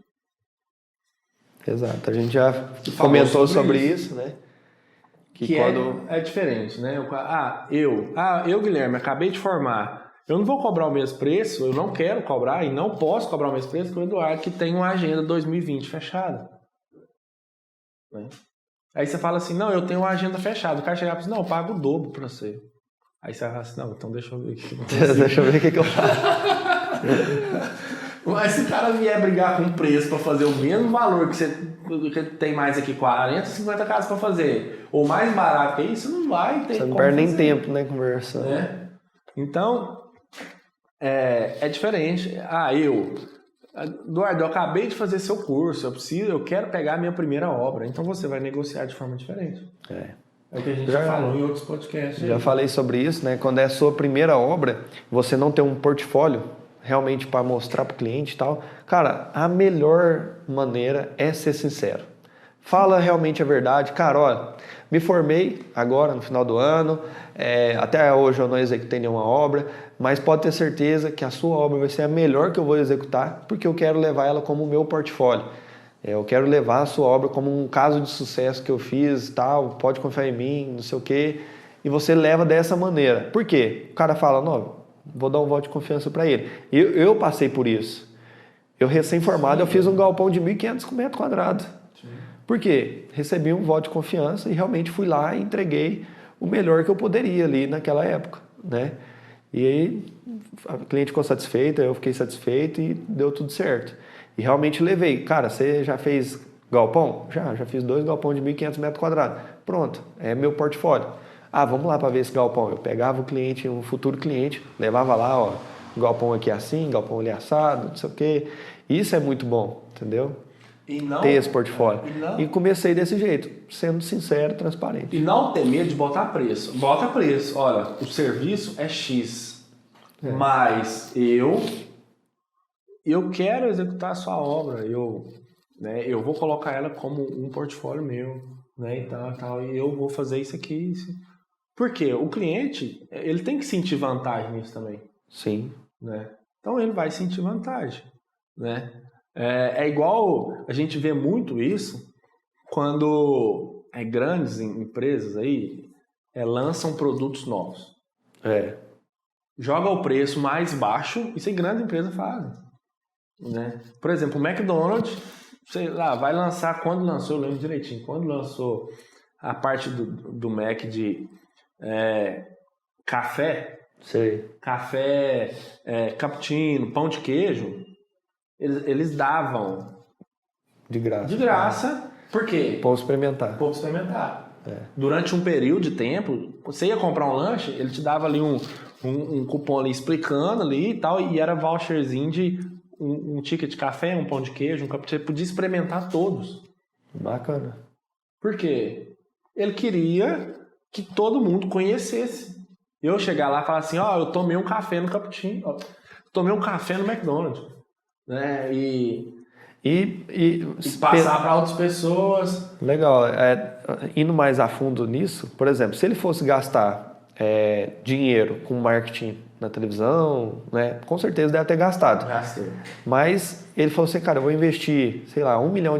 Exato, a gente já comentou sobre isso, né? Que quando... é diferente, né? Eu, Guilherme, acabei de formar, eu não vou cobrar o mesmo preço, eu não quero cobrar e não posso cobrar o mesmo preço que o Eduardo, que tem uma agenda 2020 fechada. Né? Aí você fala assim, não, eu tenho uma agenda fechada. O cara chega e fala assim, não, eu pago o dobro pra você. Aí você fala assim, não, então deixa eu ver aqui. Deixa eu ver o que eu faço. Mas se o cara vier brigar com o preço pra fazer o mesmo valor que você tem mais aqui, 40, 50 casas pra fazer, ou mais barato que isso, não vai ter. Você não perde nem tempo, né, conversando. Então, é diferente. Eduardo, eu acabei de fazer seu curso, eu quero pegar a minha primeira obra. Então você vai negociar de forma diferente. É o que a gente já falou em outros podcasts. Já falei sobre isso, né? Quando é a sua primeira obra, você não tem um portfólio realmente para mostrar para o cliente e tal. Cara, a melhor maneira é ser sincero. Fala realmente a verdade. Cara, olha, me formei agora no final do ano, até hoje eu não executei nenhuma obra, mas pode ter certeza que a sua obra vai ser a melhor que eu vou executar, porque eu quero levar ela como meu portfólio. Eu quero levar a sua obra como um caso de sucesso que eu fiz, tal, pode confiar em mim, não sei o quê. E você leva dessa maneira. Por quê? O cara fala, não, vou dar um voto de confiança para ele. Eu passei por isso. Eu recém-formado, eu fiz um galpão de 1.500 metros quadrados. Por quê? Recebi um voto de confiança e realmente fui lá e entreguei o melhor que eu poderia ali naquela época, né? E aí a cliente ficou satisfeita, eu fiquei satisfeito e deu tudo certo. E realmente levei. Cara, você já fez galpão? Já fiz 2 galpões de 1.500 metros quadrados. Pronto, é meu portfólio. Vamos lá para ver esse galpão. Eu pegava o cliente, um futuro cliente, levava lá, ó, galpão aqui assim, galpão ali assado, não sei o quê. Isso é muito bom, entendeu? Ter esse portfólio. E comecei desse jeito, sendo sincero, transparente. E não ter medo de botar preço. Bota preço. Olha, o serviço é X, mas eu quero executar a sua obra. Eu vou colocar ela como um portfólio meu, né, e tal, e eu vou fazer isso aqui. Por quê? O cliente, ele tem que sentir vantagem nisso também. Sim. Né? Então ele vai sentir vantagem, né? É igual a gente vê muito isso quando grandes empresas aí lançam produtos novos. Joga o preço mais baixo, isso aí grandes empresas fazem. Né? Por exemplo, o McDonald's, sei lá, vai lançar, quando lançou, eu lembro direitinho, quando lançou a parte do Mac de café, café, cappuccino, pão de queijo, eles davam de graça. Por quê? Para experimentar. Durante um período de tempo, você ia comprar um lanche, ele te dava ali um cupom ali explicando ali e tal, e era voucherzinho de um ticket de café, um pão de queijo, um cappuccino, você podia experimentar todos. Bacana. Por quê? Ele queria que todo mundo conhecesse. Eu chegar lá e falar assim, eu tomei um café no cappuccino, tomei um café no McDonald's. Né? E passar para outras pessoas. Legal. Indo mais a fundo nisso, por exemplo, se ele fosse gastar dinheiro com marketing na televisão, né? Com certeza deve ter gastado. Gastei. Mas ele falou assim, cara, eu vou investir, sei lá, R$1 milhão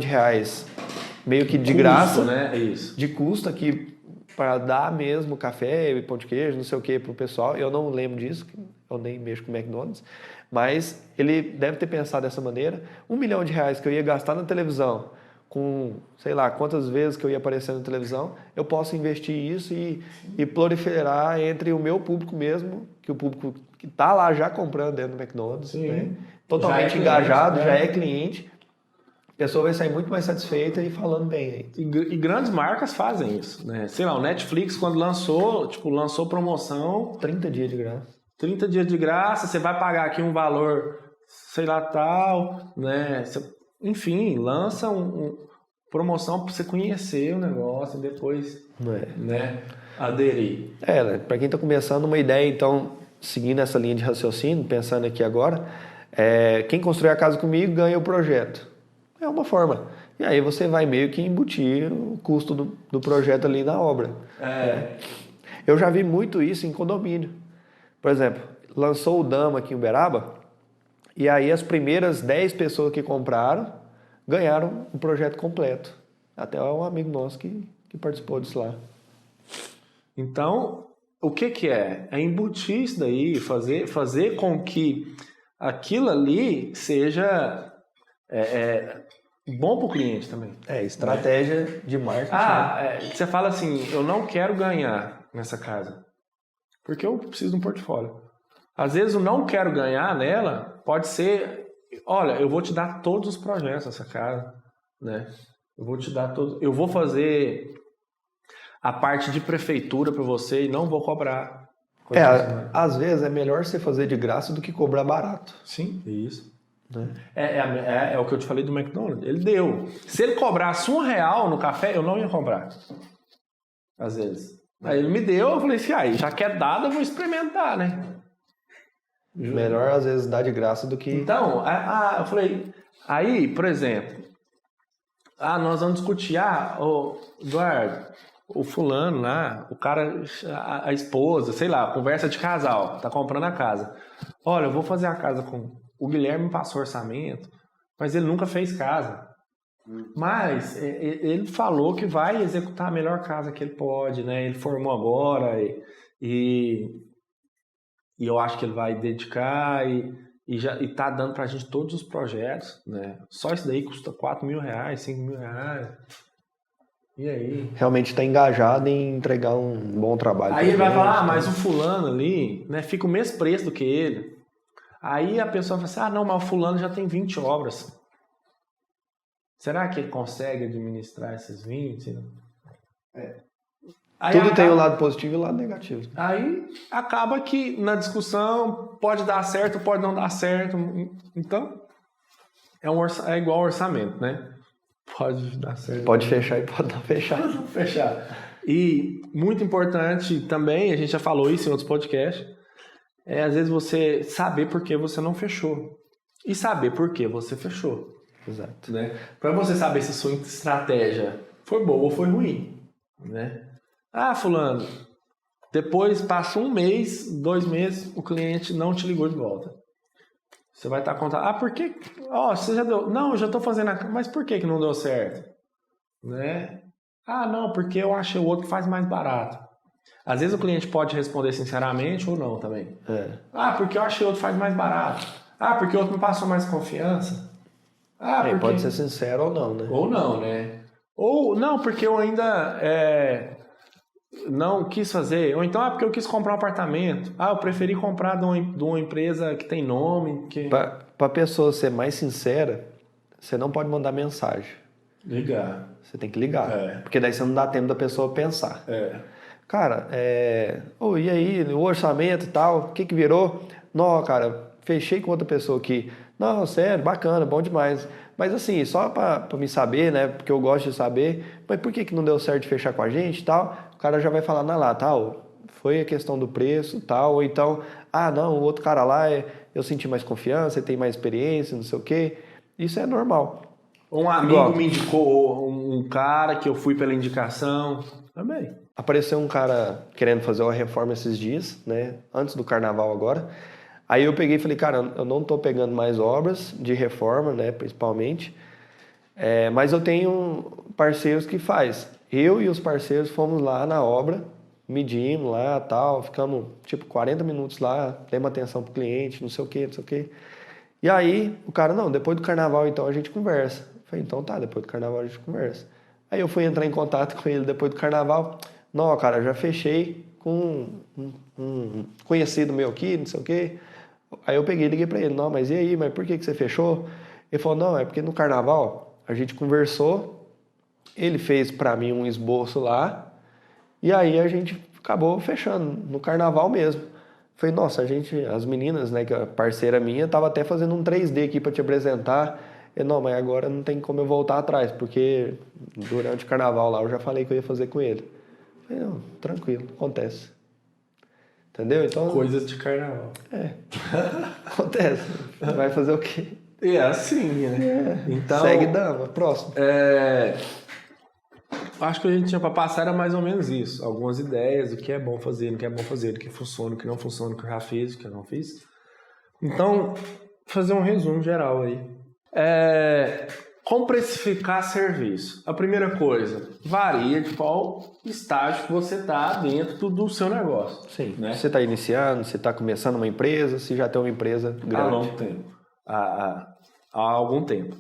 meio que de Custo, graça, né? Isso. de custo aqui para dar mesmo café e pão de queijo, não sei o que, pro pessoal. Eu não lembro disso, eu nem mexo com McDonald's, mas ele deve ter pensado dessa maneira. R$1 milhão que eu ia gastar na televisão, com sei lá quantas vezes que eu ia aparecer na televisão, eu posso investir isso e proliferar entre o meu público mesmo, que o público que está lá já comprando dentro do McDonald's, né? Totalmente já é engajado, cliente, né? já é cliente. A pessoa vai sair muito mais satisfeita e falando bem aí. E grandes marcas fazem isso, né? Sei lá, o Netflix, quando lançou promoção, 30 dias de graça. 30 dias de graça, você vai pagar aqui um valor, sei lá, tal, né? Enfim, lança promoção para você conhecer o negócio e depois, né, aderir. Né, para quem está começando uma ideia, então, seguindo essa linha de raciocínio, pensando aqui agora, quem construir a casa comigo ganha o projeto. É uma forma. E aí você vai meio que embutir o custo do projeto ali na obra. Eu já vi muito isso em condomínio. Por exemplo, lançou o Dama aqui em Uberaba, e aí as primeiras 10 pessoas que compraram ganharam o projeto completo. Até um amigo nosso que participou disso lá. Então, o que é? É embutir isso daí, fazer com que aquilo ali seja bom para o cliente também. Estratégia de marketing. Você fala assim, eu não quero ganhar nessa casa, porque eu preciso de um portfólio. Às vezes o não quero ganhar nela pode ser, olha, eu vou te dar todos os projetos dessa casa, né? Eu vou fazer a parte de prefeitura para você e não vou cobrar. Às vezes é melhor você fazer de graça do que cobrar barato. Sim, isso. Né? É o que eu te falei do McDonald's. Ele deu. Se ele cobrasse R$1 no café, eu não ia comprar. Às vezes. Aí ele me deu, eu falei assim, já que é dado, eu vou experimentar, né? Melhor às vezes dar de graça do que... Então, eu falei, aí, por exemplo, nós vamos discutir, Eduardo, o fulano lá, o cara, a esposa, sei lá, conversa de casal, tá comprando a casa. Olha, eu vou fazer a casa com... O Guilherme passou orçamento, mas ele nunca fez casa. Mas ele falou que vai executar a melhor casa que ele pode, né? Ele formou agora e eu acho que ele vai dedicar e tá dando pra gente todos os projetos, né? Só isso daí custa R$4.000, R$5.000. E aí? Realmente está engajado em entregar um bom trabalho. Aí ele vai falar, mas o fulano ali, né, fica o mesmo preço do que ele. Aí a pessoa fala assim, não, mas o fulano já tem 20 obras. Será que ele consegue administrar esses 20? Tudo tem o lado positivo e o lado negativo. Aí acaba que na discussão pode dar certo, pode não dar certo. Então, é igual ao orçamento, né? Pode dar certo. Pode fechar e pode não fechar. E muito importante também, a gente já falou isso em outros podcasts, às vezes você saber por que você não fechou. E saber por que você fechou. Exato. Né? Para você saber se sua estratégia foi boa ou foi ruim. Né? Fulano, depois passa 1 mês, 2 meses, o cliente não te ligou de volta. Você vai estar contando, por que? Você já deu. Não, eu já estou fazendo mas por que não deu certo? Né? Não, porque eu achei o outro que faz mais barato. Às vezes o cliente pode responder sinceramente ou não também. Porque eu achei o outro faz mais barato. Porque o outro me passou mais confiança. Porque... Pode ser sincero ou não, né? Ou não, né? Ou não, porque eu ainda não quis fazer. Ou então, porque eu quis comprar um apartamento. Eu preferi comprar de uma empresa que tem nome. Para a pessoa ser mais sincera, você não pode mandar mensagem. Ligar. Você tem que ligar. Porque daí você não dá tempo da pessoa pensar. Cara, e aí, o orçamento e tal, o que virou? Não, cara, fechei com outra pessoa aqui. Não, sério, bacana, bom demais. Mas assim, só pra me saber, né? Porque eu gosto de saber, mas por que não deu certo de fechar com a gente e tal? O cara já vai falar lá, tal, foi a questão do preço e tal, ou então, não, o outro cara lá, eu senti mais confiança, ele tem mais experiência, não sei o quê. Isso é normal. Um amigo me indicou um cara que eu fui pela indicação. Amém. Apareceu um cara querendo fazer uma reforma esses dias, né? Antes do carnaval agora. Aí eu peguei e falei, cara, eu não tô pegando mais obras de reforma, né? Principalmente. Mas eu tenho parceiros que faz. Eu e os parceiros fomos lá na obra, medimos lá, tal, ficamos tipo 40 minutos lá, demos atenção pro cliente, não sei o quê, não sei o quê. E aí o cara, não, depois do carnaval então a gente conversa. Eu falei, então tá, depois do carnaval a gente conversa. Aí eu fui entrar em contato com ele depois do carnaval. Não, cara, já fechei com um conhecido meu aqui, não sei o quê. Aí eu peguei e liguei pra ele, não, mas e aí, mas por que você fechou? Ele falou, não, é porque no carnaval a gente conversou, ele fez pra mim um esboço lá, e aí a gente acabou fechando no carnaval mesmo. Falei, nossa, as meninas, né, que a parceira minha, tava até fazendo um 3D aqui pra te apresentar. Eu, não, mas agora não tem como eu voltar atrás, porque durante o carnaval lá eu já falei que eu ia fazer com ele. Falei, não, tranquilo, acontece. Entendeu? Então, Coisas de carnaval. acontece. Vai fazer o quê? É assim, né? Então, Segue dama, próximo. acho que a gente tinha para passar era mais ou menos isso. Algumas ideias do que é bom fazer, do que é bom fazer, do que funciona, do que não funciona, do que eu já fiz, do que eu não fiz. Então, fazer um resumo geral aí. Como precificar serviço? A primeira coisa, varia de qual estágio que você está dentro do seu negócio. Sim, né? você está iniciando, você está começando uma empresa, se já tem uma empresa grande. Há longo tempo. Há algum tempo.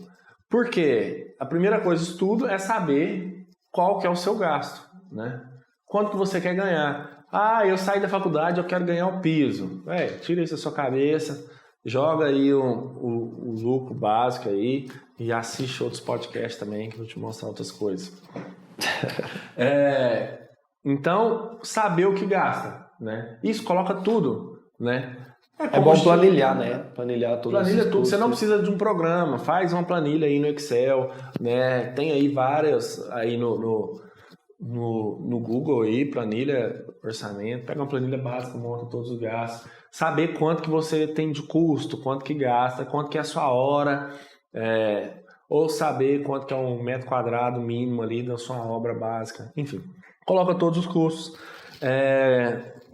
Porque a primeira coisa de tudo é saber qual que é o seu gasto, né? Quanto que você quer ganhar? Ah, eu saí da faculdade, eu quero ganhar o piso. Tira isso da sua cabeça, joga aí o lucro básico aí e assiste outros podcasts também que eu vou te mostrar outras coisas. Então, saber o que gasta, né? Isso coloca tudo, né? É bom planilhar, né? Planilhar tudo. Planilha tudo. Você não precisa de um programa. Faz uma planilha aí no Excel, né? Tem aí várias aí no Google aí, planilha, orçamento. Pega uma planilha básica, monta todos os gastos. Saber quanto que você tem de custo, quanto que gasta, quanto que é a sua hora, ou saber quanto que é um metro quadrado mínimo ali da sua obra básica. Enfim, coloca todos os custos.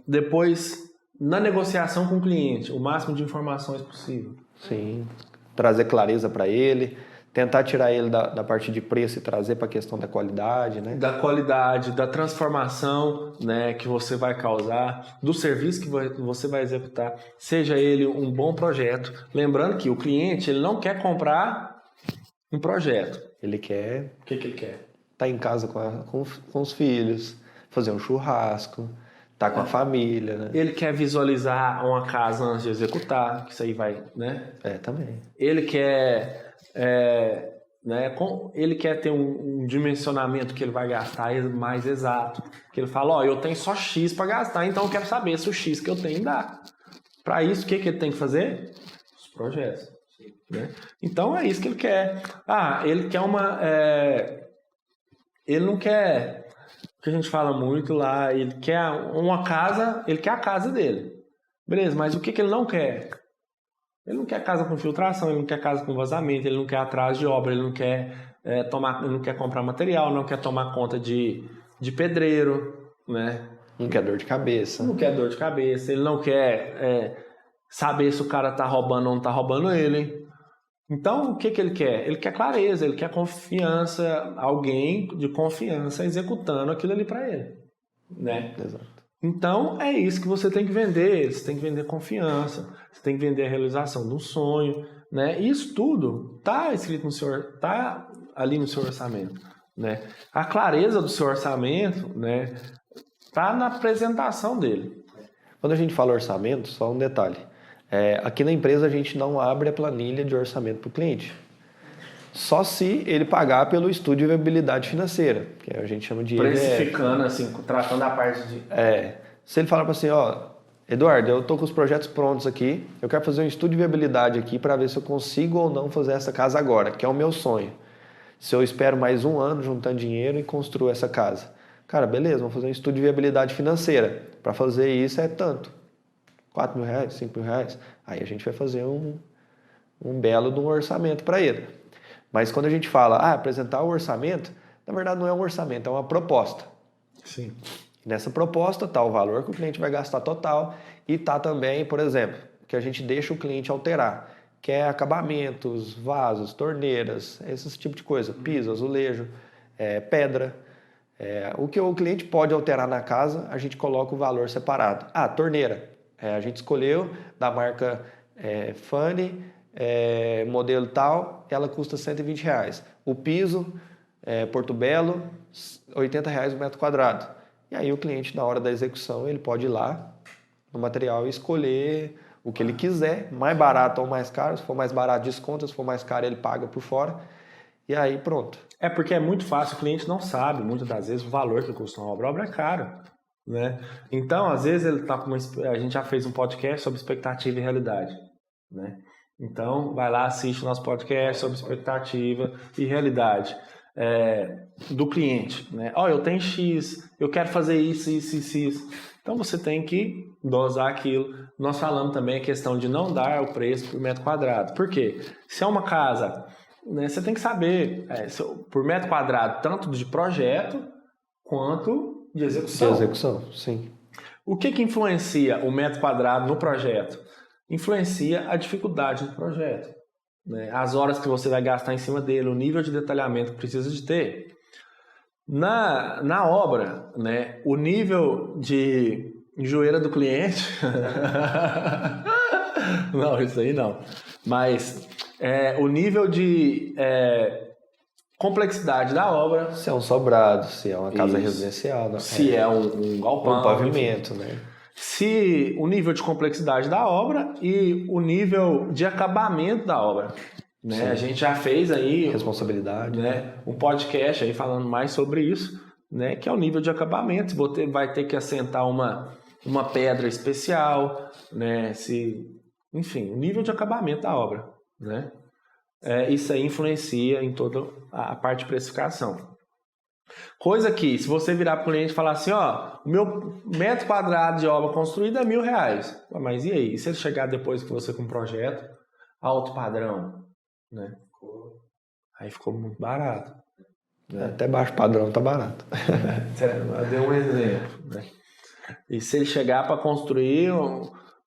Depois, na negociação com o cliente, o máximo de informações possível. Sim, trazer clareza para ele, tentar tirar ele da parte de preço e trazer para a questão da qualidade, né? Da qualidade, da transformação, né, que você vai causar, do serviço que você vai executar, seja ele um bom projeto. Lembrando que o cliente ele não quer comprar um projeto. Ele quer... O que ele quer? Tá em casa com os filhos, fazer um churrasco, tá com a família, né? Ele quer visualizar uma casa antes de executar, que isso aí vai, né? Também. Ele quer, ele quer ter um dimensionamento que ele vai gastar mais exato. Que ele fala, eu tenho só X para gastar, então eu quero saber se o X que eu tenho dá. Para isso, o que ele tem que fazer? Os projetos. Né? Então é isso que ele quer. Ele quer ele não quer... O que a gente fala muito lá, ele quer uma casa, ele quer a casa dele. Beleza, mas o que ele não quer? Ele não quer casa com filtração, ele não quer casa com vazamento, ele não quer atraso de obra, ele não quer ele não quer comprar material, não quer tomar conta de pedreiro, né? Não quer dor de cabeça. Não quer dor de cabeça, ele não quer saber se o cara tá roubando ou não tá roubando ele. Então, o que ele quer? Ele quer clareza, ele quer confiança, alguém de confiança executando aquilo ali para ele, né? Exato. Então, é isso que você tem que vender. Você tem que vender confiança, você tem que vender a realização de um sonho, né? Isso tudo está escrito tá ali no seu orçamento, né? A clareza do seu orçamento, né, tá na apresentação dele. Quando a gente fala orçamento, só um detalhe. Aqui na empresa a gente não abre a planilha de orçamento para o cliente. Só se ele pagar pelo estudo de viabilidade financeira, que a gente chama de precificando, assim, tratando a parte de... Se ele falar para assim, Eduardo, eu estou com os projetos prontos aqui, eu quero fazer um estudo de viabilidade aqui para ver se eu consigo ou não fazer essa casa agora, que é o meu sonho. Se eu espero mais um ano juntando dinheiro e construir essa casa. Cara, beleza, vamos fazer um estudo de viabilidade financeira. Para fazer isso é tanto. R$4.000, R$5.000. Aí a gente vai fazer um belo de um orçamento para ele. Mas quando a gente fala, apresentar o orçamento, na verdade não é um orçamento, é uma proposta. Sim. Nessa proposta está o valor que o cliente vai gastar total e está também, por exemplo, que a gente deixa o cliente alterar, que é acabamentos, vasos, torneiras, esse tipo de coisa, piso, azulejo, pedra. O que o cliente pode alterar na casa, a gente coloca o valor separado. Torneira. A gente escolheu da marca Fanny, modelo tal, ela custa R$120. O piso, Porto Belo, R$80 o metro quadrado. E aí o cliente, na hora da execução, ele pode ir lá no material e escolher o que ele quiser, mais barato ou mais caro. Se for mais barato, desconta. Se for mais caro, ele paga por fora. E aí, pronto. Porque é muito fácil, o cliente não sabe, muitas das vezes, o valor que custa uma obra. A obra é cara, né? Então, às vezes, ele tá com a gente já fez um podcast sobre expectativa e realidade, né? Então, vai lá, assiste o nosso podcast sobre expectativa e realidade do cliente, né? Eu tenho X, eu quero fazer isso. Então, você tem que dosar aquilo. Nós falamos também a questão de não dar o preço por metro quadrado. Por quê? Se é uma casa, né, você tem que saber por metro quadrado, tanto de projeto quanto de execução. De execução, sim. O que influencia o metro quadrado no projeto? Influencia a dificuldade do projeto, né? As horas que você vai gastar em cima dele, o nível de detalhamento que precisa de ter. Na obra, né, o nível de enjoeira do cliente... Não, isso aí não. Mas o nível de complexidade da obra... Se é um sobrado, se é uma casa residencial. Se é um galpão. Um pavimento, né? Se o nível de complexidade da obra e o nível de acabamento da obra. Né? A gente já fez aí... Responsabilidade. Né, um podcast aí falando mais sobre isso, né, que é o nível de acabamento. Você vai ter que assentar uma pedra especial, né, enfim, o nível de acabamento da obra. Né? Isso aí influencia em toda a parte de precificação. Coisa que, se você virar para o cliente e falar assim, o meu metro quadrado de obra construída é R$1.000. Mas e aí? E se ele chegar depois que você com um projeto alto padrão? Né? Aí ficou muito barato. Né? Até baixo padrão tá barato. Eu dei um exemplo. Né? E se ele chegar para construir,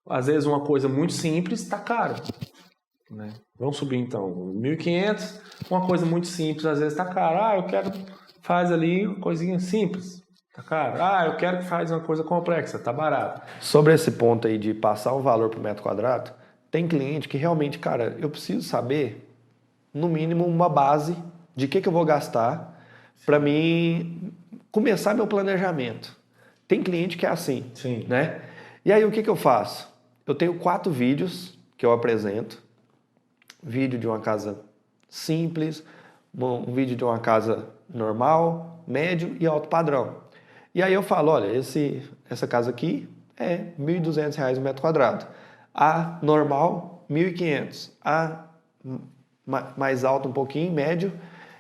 às vezes uma coisa muito simples, está caro. Né? Vamos subir então, 1.500, uma coisa muito simples, às vezes está caro. Eu quero faz ali uma coisinha simples, tá caro. Eu quero que faz uma coisa complexa, tá barato. Sobre esse ponto aí de passar o valor por metro quadrado, tem cliente que realmente, cara, eu preciso saber, no mínimo, uma base de que eu vou gastar para mim começar meu planejamento. Tem cliente que é assim, Sim. Né? E aí o que eu faço? Eu tenho 4 vídeos que eu apresento. Vídeo de uma casa simples, um vídeo de uma casa normal, médio e alto padrão. E aí eu falo, olha, essa casa aqui é R$1.200 o metro quadrado. A normal, R$1.500. A mais alta um pouquinho, médio,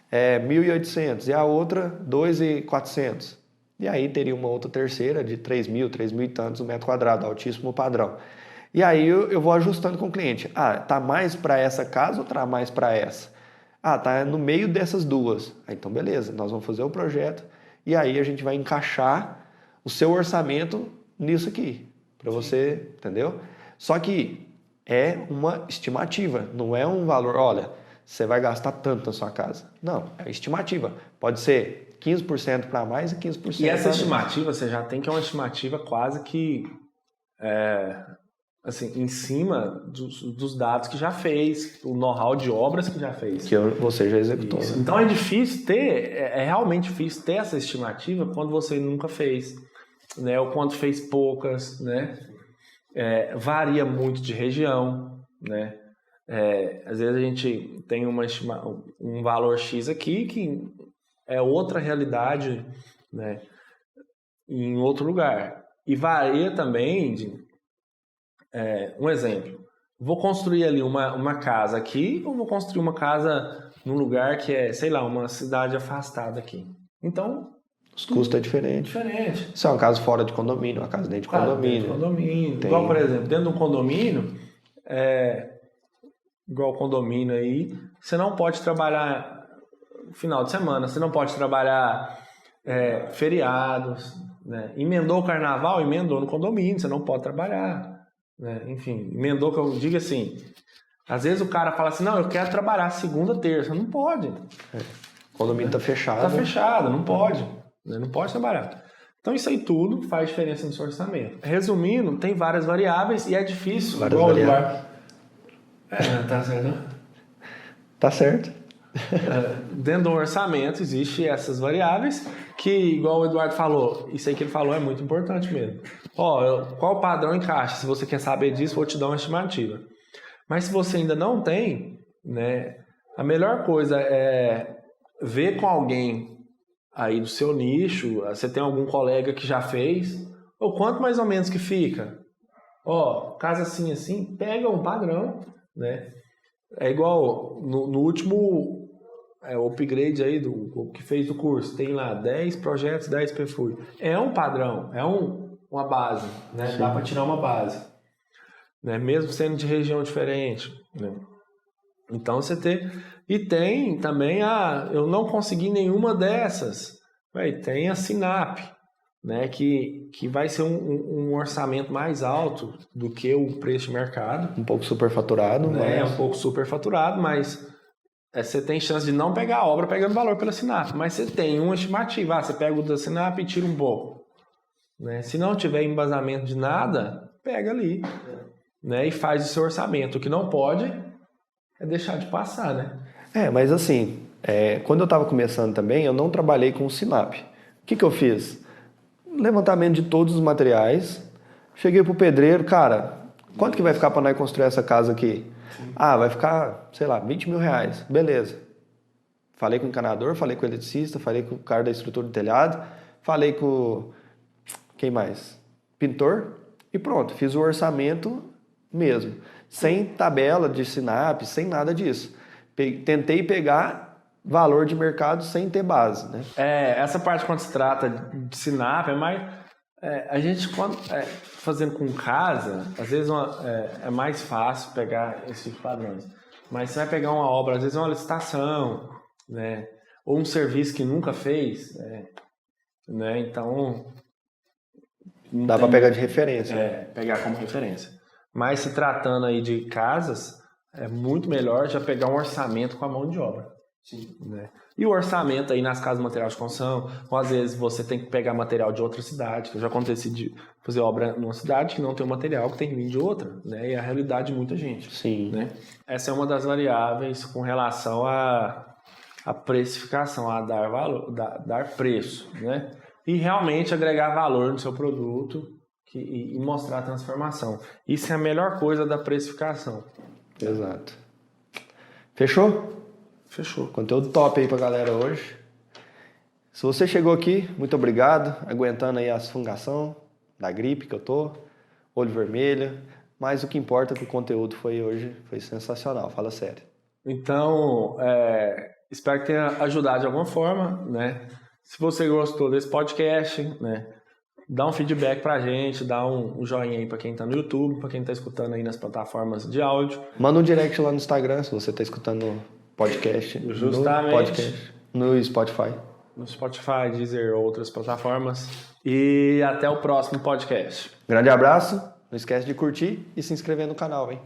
R$1.800. E a outra, R$2.400. E aí teria uma outra terceira de R$3.000 e tantos o metro quadrado, altíssimo padrão. E aí eu vou ajustando com o cliente. Tá mais para essa casa ou tá mais para essa? Tá no meio dessas duas. Então beleza, nós vamos fazer o projeto e aí a gente vai encaixar o seu orçamento nisso aqui, para você, entendeu? Só que é uma estimativa, não é um valor, olha, você vai gastar tanto na sua casa. Não, é estimativa. Pode ser 15% para mais e 15% E essa para estimativa, você já tem que é uma estimativa quase que assim, em cima dos dados que já fez, o know-how de obras que já fez. Que você já executou. Né? Então é difícil é realmente difícil ter essa estimativa quando você nunca fez, né? Ou quando fez poucas, né? Varia muito de região, né? Às vezes a gente tem um valor X aqui que é outra realidade, né? Em outro lugar. E varia também um exemplo, vou construir ali uma casa aqui ou vou construir uma casa num lugar que é, sei lá, uma cidade afastada aqui. Então... Os custos é diferente. Se é uma casa fora de condomínio, uma casa dentro de condomínio. Igual, por exemplo, dentro de um condomínio, igual condomínio aí, você não pode trabalhar no final de semana, você não pode trabalhar feriados, né? Emendou o carnaval, emendou no condomínio, você não pode trabalhar, né? Enfim, emendou, que eu digo assim, às vezes o cara fala assim, não, eu quero trabalhar segunda, terça, não pode. O condomínio tá fechado. Tá fechado, não pode, né? Não pode trabalhar. Então isso aí tudo faz diferença no seu orçamento. Resumindo, tem várias variáveis e é difícil. Várias variáveis. Tá certo, né? Tá certo. Dentro do orçamento existe essas variáveis que, igual o Eduardo falou, isso aí que ele falou é muito importante mesmo. Qual padrão encaixa? Se você quer saber disso, vou te dar uma estimativa. Mas se você ainda não tem, né, a melhor coisa é ver com alguém aí do seu nicho, você tem algum colega que já fez, ou quanto mais ou menos que fica. Casa assim, pega um padrão, né? É igual no último upgrade aí do que fez do curso, tem lá 10 projetos, 10 perfis. É um padrão, é uma base, né? Sim. Dá para tirar uma base, né? Mesmo sendo de região diferente, né? Então você tem... E tem também eu não consegui nenhuma dessas. Tem a Sinap, né? Que vai ser um orçamento mais alto do que o preço de mercado. Um pouco superfaturado, né? É um pouco superfaturado, mas você tem chance de não pegar a obra pegando valor pela Sinap. Mas você tem uma estimativa. Você pega o da Sinap e tira um pouco. Né? Se não tiver embasamento de nada, pega ali. Né? E faz o seu orçamento. O que não pode é deixar de passar, né? Mas assim, quando eu estava começando também, eu não trabalhei com o Sinap. O que eu fiz? Levantamento de todos os materiais. Cheguei pro pedreiro, cara, quanto que vai ficar para nós construir essa casa aqui? Vai ficar, sei lá, 20 mil reais. Beleza. Falei com o encanador, falei com o eletricista, falei com o cara da estrutura do telhado, falei com quem mais? Pintor. E pronto, fiz o orçamento mesmo. Sem tabela de Sinap, sem nada disso. Tentei pegar valor de mercado sem ter base, né? Essa parte quando se trata de Sinap é mais... a gente, quando fazendo com casa, às vezes é mais fácil pegar esses padrões. Mas você vai pegar uma obra, às vezes uma licitação, né? Ou um serviço que nunca fez, né? Então... Dá para pegar de referência. Pegar como referência. Mas se tratando aí de casas, é muito melhor já pegar um orçamento com a mão de obra. Sim. Né? E o orçamento aí nas casas de material de construção, ou às vezes você tem que pegar material de outra cidade, que eu já aconteci de fazer obra numa cidade que não tem um material que tem que vir de outra, né? E é a realidade de muita gente. Sim. Né? Essa é uma das variáveis com relação à precificação, a dar valor, dar preço, né? E realmente agregar valor no seu produto e mostrar a transformação. Isso é a melhor coisa da precificação. Exato. Fechou? Fechou. Conteúdo top aí pra galera hoje. Se você chegou aqui, muito obrigado. Aguentando aí as fungação da gripe que eu tô. Olho vermelho. Mas o que importa é que o conteúdo foi sensacional. Fala sério. Então, espero que tenha ajudado de alguma forma, né? Se você gostou desse podcast, né? Dá um feedback pra gente, dá um joinha aí pra quem tá no YouTube, pra quem tá escutando aí nas plataformas de áudio. Manda um direct lá no Instagram, se você tá escutando podcast. Justamente. No podcast, no Spotify. No Spotify, Deezer, outras plataformas. E até o próximo podcast. Grande abraço, não esquece de curtir e se inscrever no canal, hein?